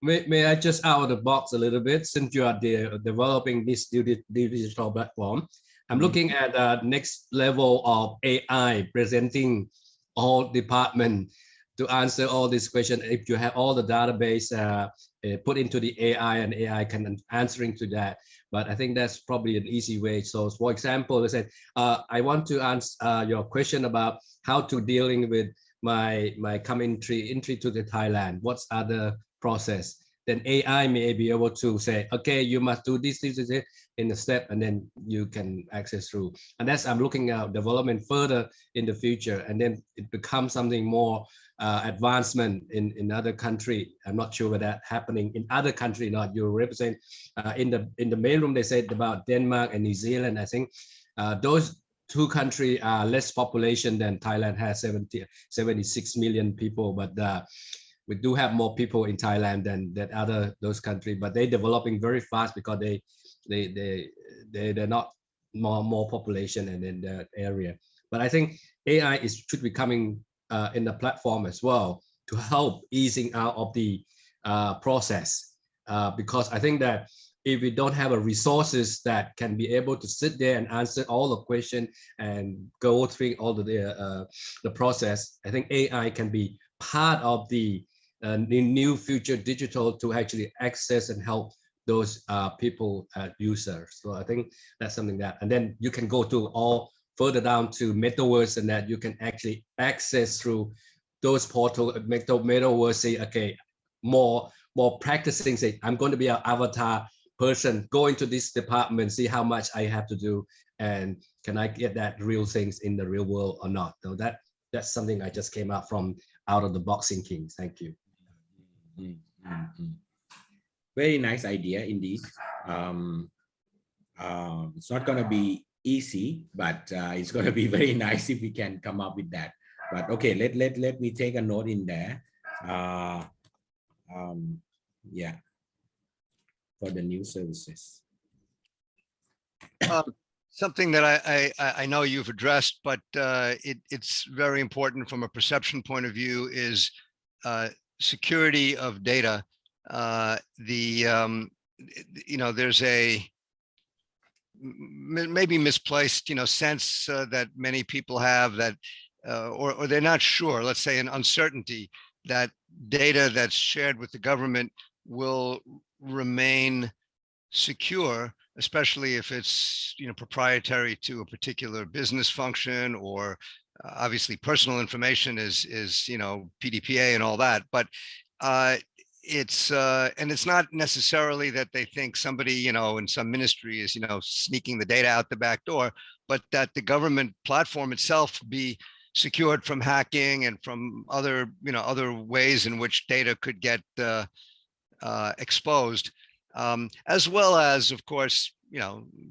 May I just out of the box a little bit, since you are developing this digital platform? I'm looking at the next level of AI presenting all department to answer all these questions. If you have all the database put into the AI and AI can answering to that. But I think that's probably an easy way. So for example, let's say, I want to answer your question about how to dealing with my entry to the Thailand. What's other process? Then AI may be able to say, okay, you must do this in a step, and then you can access through. And that's I'm looking at development further in the future, and then it becomes something more advancement in other country. I'm not sure whether that's happening in other country. Not you represent in the main room. They said about Denmark and New Zealand. I think those two countries are less population than Thailand has 76 million people, but we do have more people in Thailand than those countries, but they're developing very fast because they're not more population and in that area. But I think AI should be coming in the platform as well to help easing out of the process, because I think that if we don't have a resources that can be able to sit there and answer all the questions and go through all the process, I think AI can be part of the new future digital to actually access and help those people users. So I think that's something that, and then you can go to all further down to metaverse, and that you can actually access through those portal metaverse. Say, okay, more practicing. Say, I'm going to be an avatar person, go into this department, see how much I have to do, and can I get that real things in the real world or not? So that's something I just came out of the box thinking. Thank you. Very nice idea indeed. It's not going to be easy, but it's going to be very nice if we can come up with that. But okay, let me take a note in there. Yeah, for the new services. Something that I know you've addressed, but it's very important from a perception point of view is security of data. There's a maybe misplaced sense that many people have that or they're not sure, let's say an uncertainty that data that's shared with the government will remain secure, especially if it's proprietary to a particular business function, or obviously personal information is PDPA and all that. But it's not necessarily that they think somebody in some ministry is sneaking the data out the back door, but that the government platform itself be secured from hacking and from other ways in which data could get exposed, as well as, of course,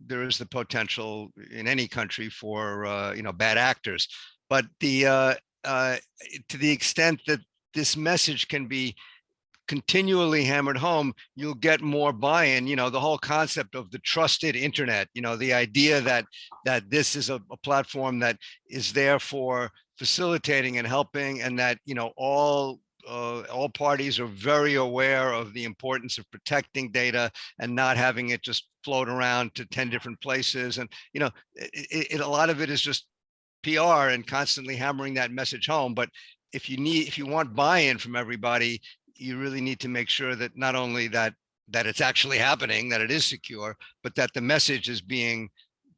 there is the potential in any country for bad actors. But to the extent that this message can be continually hammered home, you'll get more buy-in. The whole concept of the trusted internet, the idea that this is a platform that is there for facilitating and helping, and that all parties are very aware of the importance of protecting data and not having it just float around to 10 different places. And a lot of it is just PR and constantly hammering that message home. But if you want buy-in from everybody, you really need to make sure that not only that it's actually happening, that it is secure, but that the message is being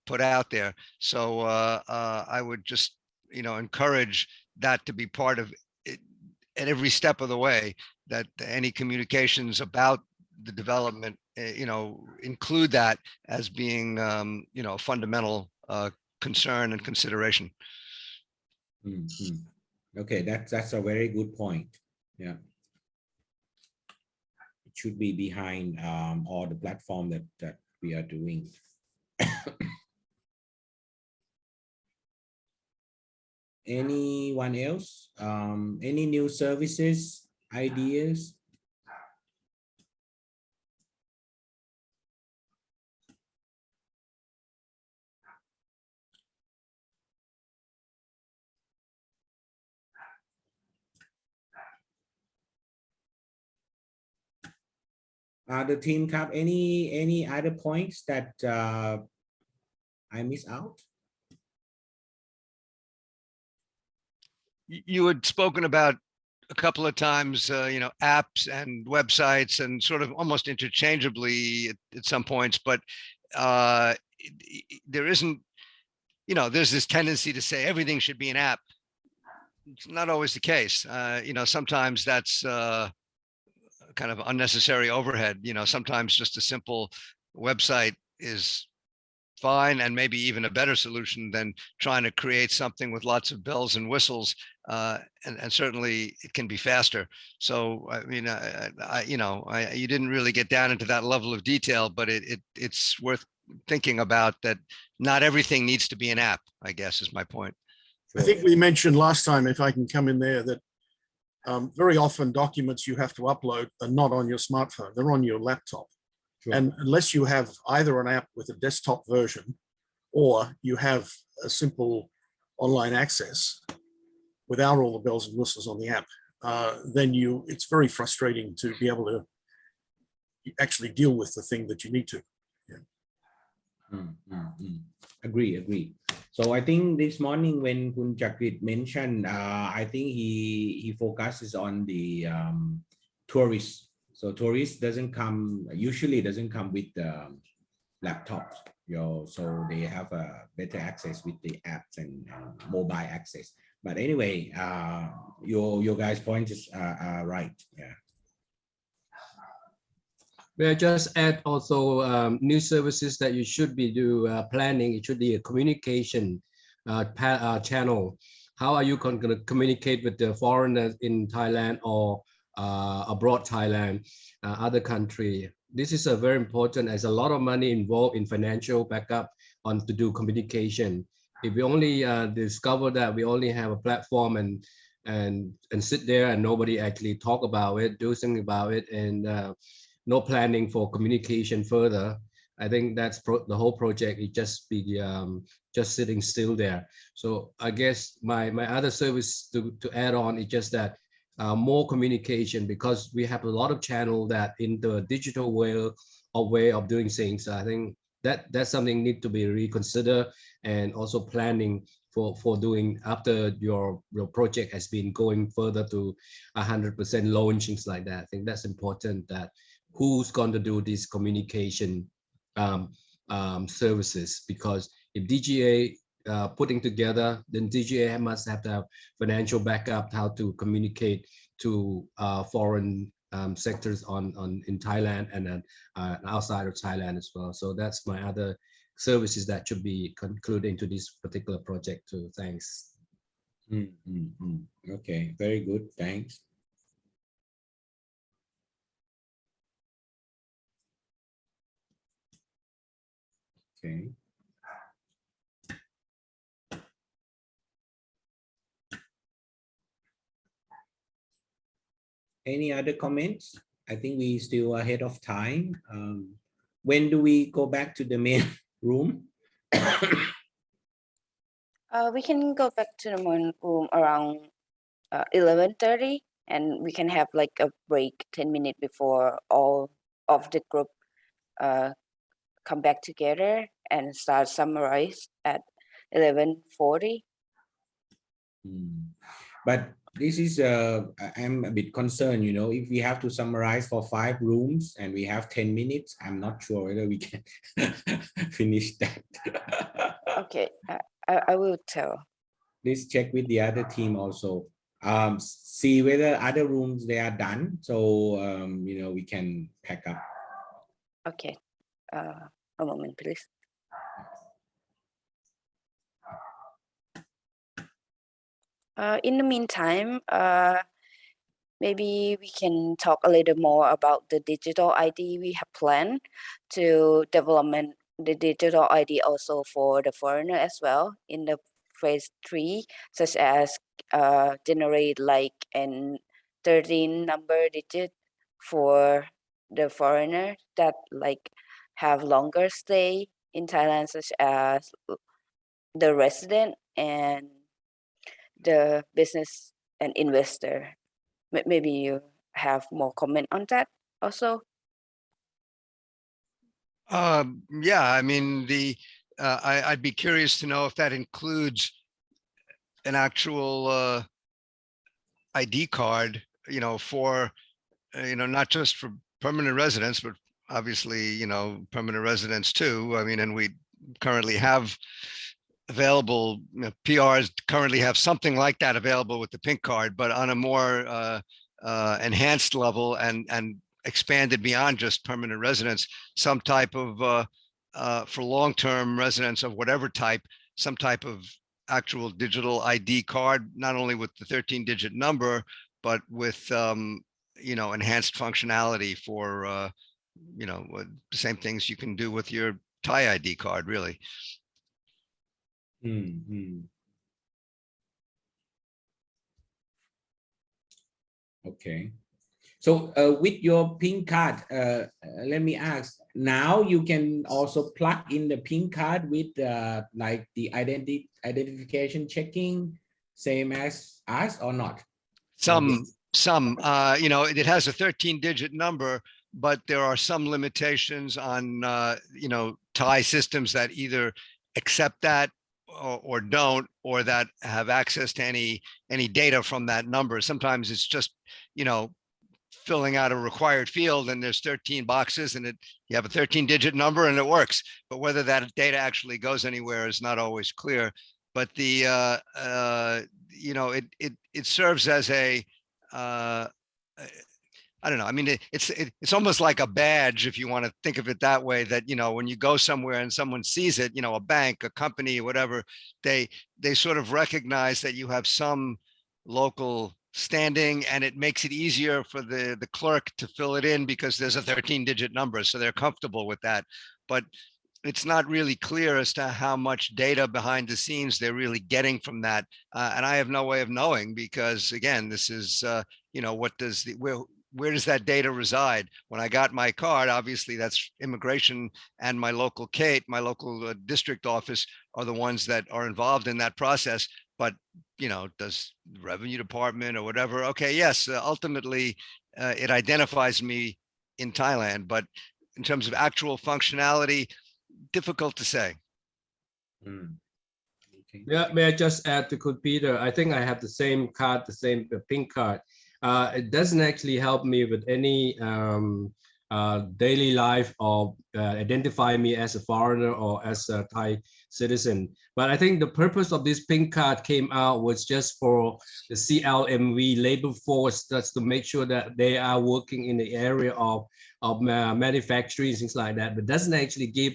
put out there. So I would just encourage that to be part of it at every step of the way, that any communications about the development include that as being a fundamental concern and consideration. Okay, that's a very good point. Yeah, it should be behind all the platform that we are doing. Anyone else? Any new services, ideas? The team have any other points that I miss out? You had spoken about a couple of times, apps and websites, and sort of almost interchangeably at some points, but there isn't, there's this tendency to say everything should be an app. It's not always the case. Sometimes that's kind of unnecessary overhead. Sometimes just a simple website is fine, and maybe even a better solution than trying to create something with lots of bells and whistles, and certainly it can be faster. So I mean, you didn't really get down into that level of detail, but it's worth thinking about that. Not everything needs to be an app, I guess, is my point. I think we mentioned last time, if I can come in there, that very often documents you have to upload are not on your smartphone, they're on your laptop. Sure. And unless you have either an app with a desktop version or you have a simple online access without all the bells and whistles on the app, then it's very frustrating to be able to actually deal with the thing that you need to. Agree. So I think this morning when Kun Chakrit mentioned, I think he focuses on the tourists. So tourists usually doesn't come with laptops, so they have a better access with the apps and mobile access. But anyway, your guys' points are right. Yeah. May I just add also new services that you should be planning? It should be a communication channel. How are you going to communicate with the foreigners in Thailand or abroad Thailand, other country? This is a very important, as a lot of money involved in financial backup to do communication. If we only discover that we only have a platform and sit there and nobody actually talk about it, do something about it, and no planning for communication further, I think that's the whole project. It just be just sitting still there. So I guess my other service to add on is just that more communication, because we have a lot of channel that in the digital way of doing things. I think that's something need to be reconsidered, and also planning for doing after your project has been going further to 100% launch, things like that. I think that's important, that who's going to do this communication services, because if DGA putting together, then DGA must have to have financial backup, how to communicate to foreign sectors in Thailand and then outside of Thailand as well. So that's my other services that should be concluded into this particular project too. Thanks. Okay, very good. Thanks. Okay. Any other comments? I think we still ahead of time. When do we go back to the main room? We can go back to the main room around 11:30, and we can have like a break 10 minutes before all of the group come back together and start summarize at 11:40. But this is I'm a bit concerned, if we have to summarize for 5 rooms and we have 10 minutes, I'm not sure whether we can finish that. Okay, I will tell. Please check with the other team also. See whether other rooms they are done, so we can pack up. Okay, a moment please. In the meantime, maybe we can talk a little more about the digital ID. We have planned to develop the digital ID also for the foreigner as well in the phase 3, such as generate like an 13 number digit for the foreigner that like have longer stay in Thailand, such as the resident and the business and investor. Maybe you have more comment on that also. Yeah, I mean, I'd be curious to know if that includes an actual ID card, for, not just for permanent residents, but obviously, permanent residents too. I mean, and we currently have available, PRs currently have something like that available with the pink card, but on a more enhanced level and expanded beyond just permanent residents, some type of, for long-term residents of whatever type, some type of actual digital ID card, not only with the 13-digit number, but with, enhanced functionality for, the same things you can do with your Thai ID card, really. Okay. So with your pink card, let me ask, now you can also plug in the pink card with like the identification checking, same as us or not? Some, it has a 13-digit number, but there are some limitations on, Thai systems that either accept that or don't, or that have access to any data from that number. Sometimes it's just, filling out a required field and there's 13 boxes and you have a 13-digit number and it works. But whether that data actually goes anywhere is not always clear. But the, it serves as a, I don't know. I mean, it's almost like a badge, if you want to think of it that way, that, when you go somewhere and someone sees it, a bank, a company, whatever, they sort of recognize that you have some local standing, and it makes it easier for the clerk to fill it in because there's a 13-digit number. So they're comfortable with that. But it's not really clear as to how much data behind the scenes they're really getting from that. And I have no way of knowing because, again, this is, where does that data reside? When I got my card, obviously that's immigration and my local my local district office are the ones that are involved in that process. But, does the revenue department or whatever? Okay, yes, ultimately it identifies me in Thailand, but in terms of actual functionality, difficult to say. Okay. Yeah, may I just add to Peter? I think I have the same card, the same pink card. It doesn't actually help me with any daily life or identify me as a foreigner or as a Thai citizen. But I think the purpose of this pink card came out was just for the CLMV labor force, that's to make sure that they are working in the area of manufacturing, things like that, but doesn't actually give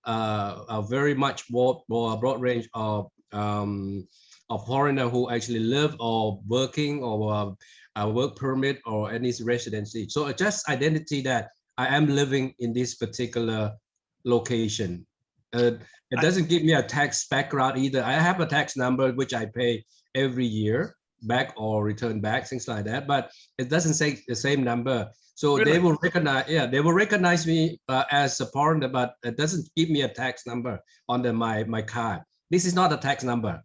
a very much more broad range of foreigner who actually live or working or a work permit or any residency. So just identity that I am living in this particular location. It doesn't give me a tax background either. I have a tax number which I pay every year, back or return back, things like that, but it doesn't say the same number. So Really? they will recognize me as a foreigner, but it doesn't give me a tax number on my card. This is not a tax number.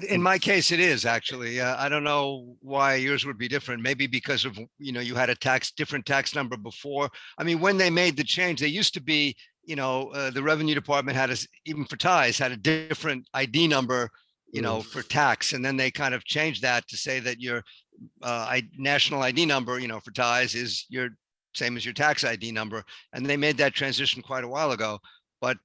In my case, it is actually. I don't know why yours would be different. Maybe because of, you had a different tax number before. I mean, when they made the change, they used to be, the revenue department had even for Thais had a different ID number, for tax. And then they kind of changed that to say that your national ID number, for Thais is your same as your tax ID number. And they made that transition quite a while ago. But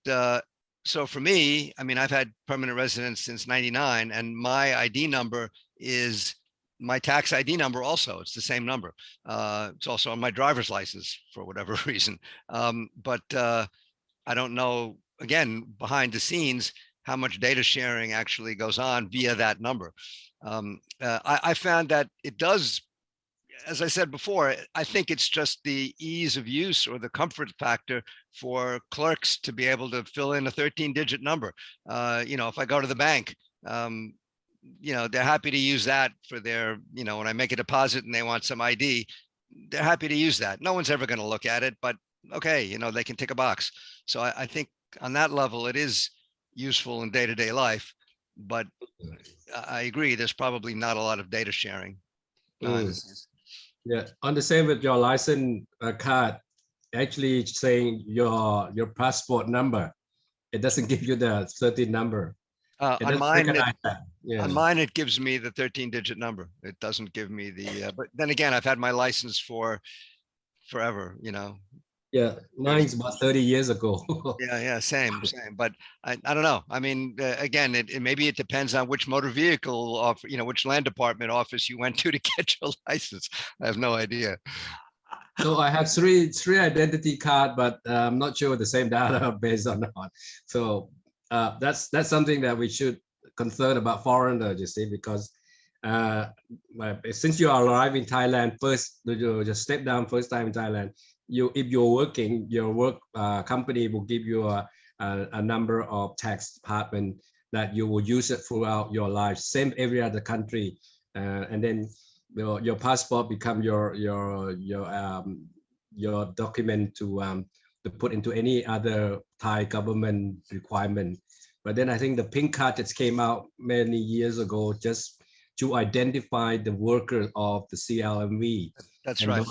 so for me, I mean, I've had permanent residence since '99, and my ID number is my tax ID number also. It's the same number. It's also on my driver's license for whatever reason. But I don't know, again, behind the scenes, how much data sharing actually goes on via that number. I found that it does, as I said before, I think it's just the ease of use or the comfort factor for clerks to be able to fill in a 13-digit number. If I go to the bank, they're happy to use that for their, when I make a deposit and they want some ID, they're happy to use that. No one's ever going to look at it, but okay, they can tick a box. So I think on that level, it is useful in day-to-day life, but I agree, there's probably not a lot of data sharing. Yeah, on the same with your license card, actually saying your passport number, it doesn't give you the 13 number. On mine, it gives me the 13-digit number. It doesn't give me the, but then again, I've had my license for forever, Yeah, mine's about 30 years ago. Yeah, same. But I don't know. I mean, again, maybe it depends on which motor vehicle which land department office you went to get your license. I have no idea. So I have three identity card, but I'm not sure the same database or not. So that's something that we should concern about foreigners, you see, because since you arrive in Thailand first, you just step down first time in Thailand. If you're working, your work company will give you a number of tax department that you will use it throughout your life, same every other country, and then your passport become your document to put into any other Thai government requirement. But then I think the pink card just came out many years ago just to identify the workers of the CLMV. That's right.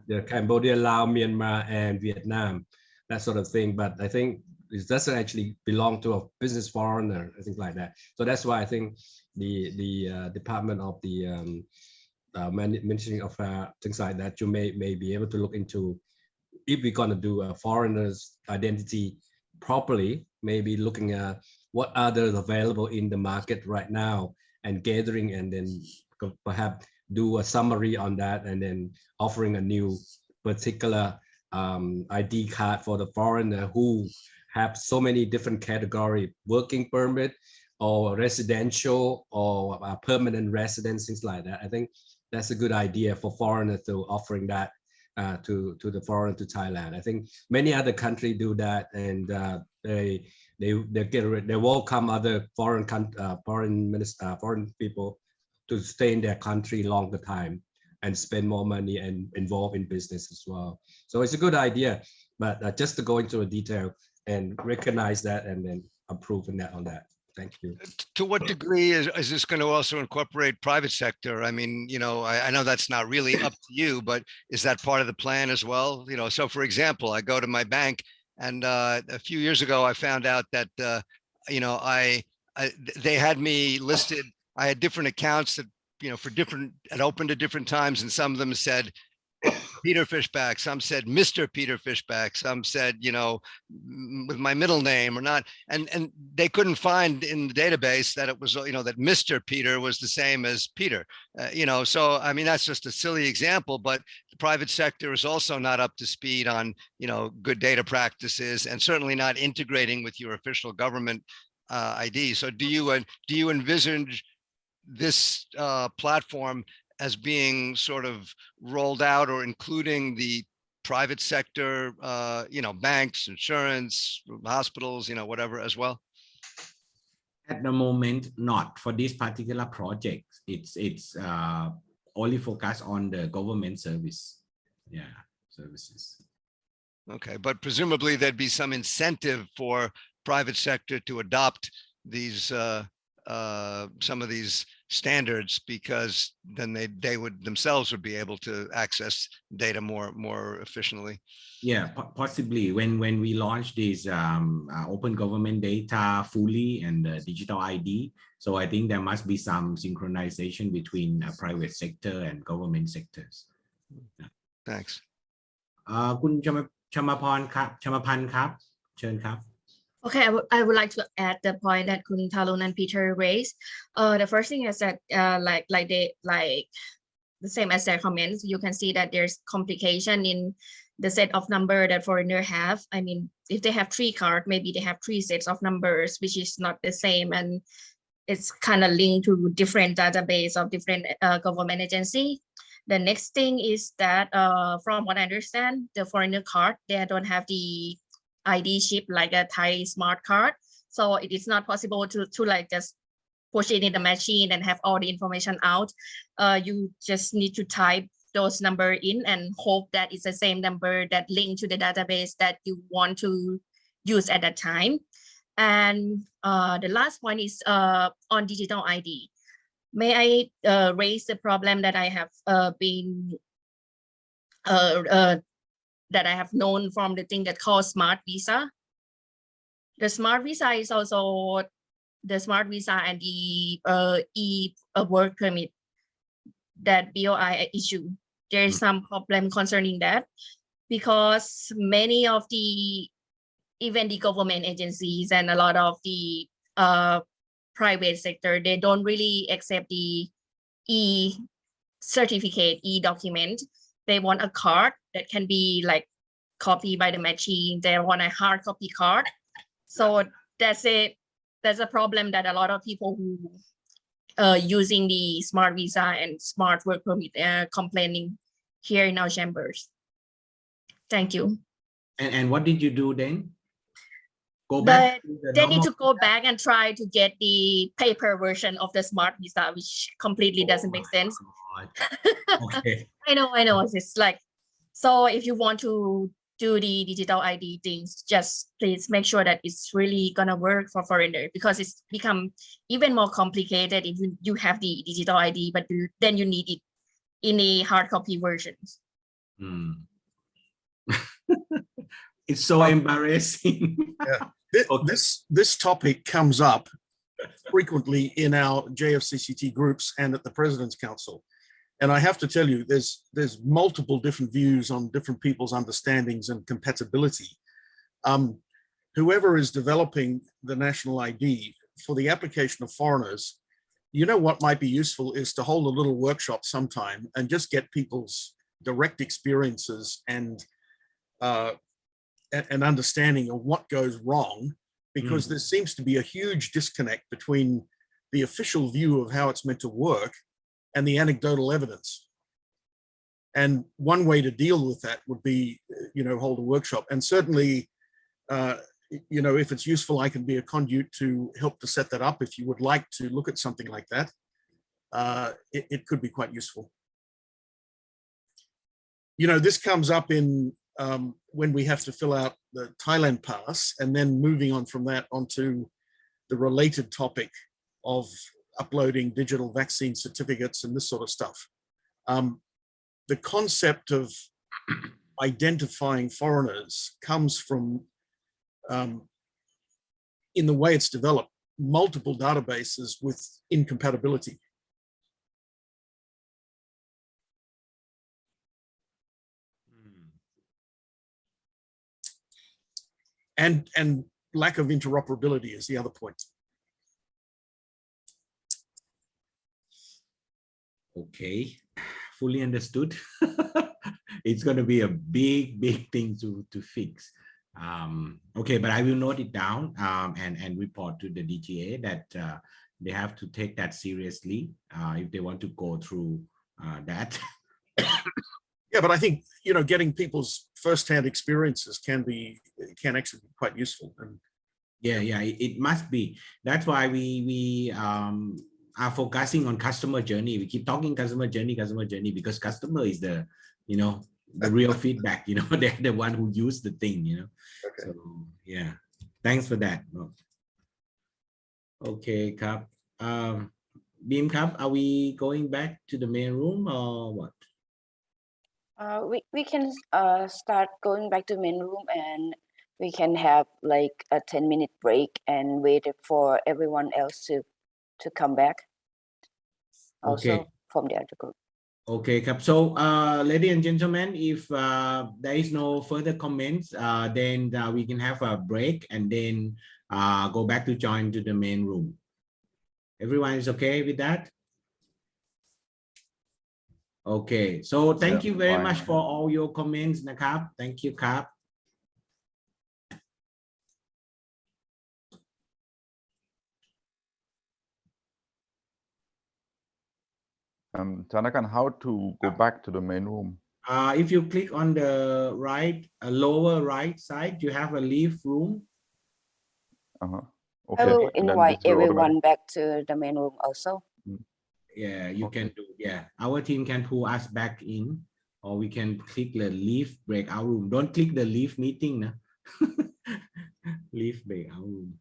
The Cambodia, Laos, Myanmar, and Vietnam, that sort of thing. But I think it doesn't actually belong to a business foreigner, I think like that. So that's why I think the Department of the Ministry of things like that, you may be able to look into, if we're going to do a foreigner's identity properly, maybe looking at what others available in the market right now and gathering, and then perhaps do a summary on that, and then offering a new particular ID card for the foreigner who have so many different category, working permit or residential or permanent residence, things like that. I think that's a good idea for foreigners to offering that to the foreigner to Thailand. I think many other countries do that, and they welcome other foreign people to stay in their country longer time and spend more money and involve in business as well. So it's a good idea, but just to go into a detail and recognize that and then approve on that. Thank you. To what degree is this going to also incorporate private sector? I mean, I know that's not really up to you, but is that part of the plan as well? So for example, I go to my bank, and a few years ago, I found out that, they had me listed. I had different accounts that, had opened at different times, and some of them said Peter Fishback, some said Mr. Peter Fishback, some said, with my middle name or not. And they couldn't find in the database that it was, that Mr. Peter was the same as Peter, so, I mean, that's just a silly example, but the private sector is also not up to speed on, good data practices, and certainly not integrating with your official government ID. So do you envisage this platform as being sort of rolled out, or including the private sector, banks, insurance, hospitals, whatever as well? At the moment, not for this particular project. It's only focused on the government services. Okay, but presumably there'd be some incentive for private sector to adopt these some of these standards, because then they would themselves be able to access data more efficiently. Yeah, possibly when we launch this open government data fully and digital ID. So I think there must be some synchronization between private sector and government sectors. Thanks. คุณชมาพรครับชมาพันธ์ครับเชิญครับ Okay, I would like to add the point that Kun Talun and Peter raised. The first thing is that like the same as their comments, you can see that there's complication in the set of number that foreigner have. I mean, if they have 3 cards, maybe they have 3 sets of numbers, which is not the same, and it's kind of linked to different database of different government agency. The next thing is that from what I understand, the foreigner card, they don't have the ID chip like a Thai smart card, so it is not possible to like just push it in the machine and have all the information out. You just need to type those number in and hope that it's the same number that link to the database that you want to use at that time. And the last point is on digital ID. May I raise the problem that I have been that I have known from the thing that called Smart Visa. The Smart Visa is also the Smart Visa and the work permit that BOI issue. There is some problem concerning that because many of the even the government agencies and a lot of the private sector, they don't really accept the e-certificate, e-document. They want a card that can be like copied by the machine. They want a hard copy card. So that's a problem that a lot of people who using the Smart Visa and Smart Work Permit are complaining here in our chambers. Thank you. And what did you do then? Go back. They need to go back and try to get the paper version of the Smart Visa, which completely doesn't make sense. Okay. I know. It's like, so if you want to do the digital ID things, just please make sure that it's really gonna work for foreigner because it's become even more complicated if you have the digital ID, but then you need it in a hard copy versions. It's so embarrassing. Yeah. This topic comes up frequently in our JFCCT groups and at the President's Council. And I have to tell you, there's multiple different views on different people's understandings and compatibility. Whoever is developing the national ID for the application of foreigners, you know what might be useful is to hold a little workshop sometime and just get people's direct experiences and an understanding of what goes wrong, because there seems to be a huge disconnect between the official view of how it's meant to work and the anecdotal evidence. And one way to deal with that would be, hold a workshop. And certainly, if it's useful, I can be a conduit to help to set that up. If you would like to look at something like that, it could be quite useful. This comes up in when we have to fill out the Thailand pass, and then moving on from that onto the related topic of uploading digital vaccine certificates and this sort of stuff. The concept of identifying foreigners comes from, in the way it's developed, multiple databases with incompatibility. And lack of interoperability is the other point. Okay, fully understood. It's going to be a big thing to fix. Okay, but I will note it down and report to the DGA that they have to take that seriously if they want to go through that. Yeah, but I think getting people's first-hand experiences can actually be quite useful. And yeah, it must be. That's why we are focusing on customer journey. We keep talking customer journey, because customer is the the real feedback. They're the one who use the thing. Okay. So yeah, thanks for that. Okay, Kap. Beam Kap, are we going back to the main room or what? We can start going back to main room, and we can have like a 10-minute break and wait for everyone else to come back. Also from the other group. Okay, so ladies and gentlemen, if there is no further comments, then we can have a break and then go back to join to the main room. Everyone is okay with that? Okay, so thank you very much for all your comments, Nakap. Thank you, Kap. Tanakan, how to go back to the main room? If you click on the right, lower right side, you have a leave room. Okay. I will Then invite this will everyone back to the main room also. Yeah, you Okay. can do. Yeah, our team can pull us back in, or we can click the leave breakout room. Don't click the leave meeting, na. Leave breakout room.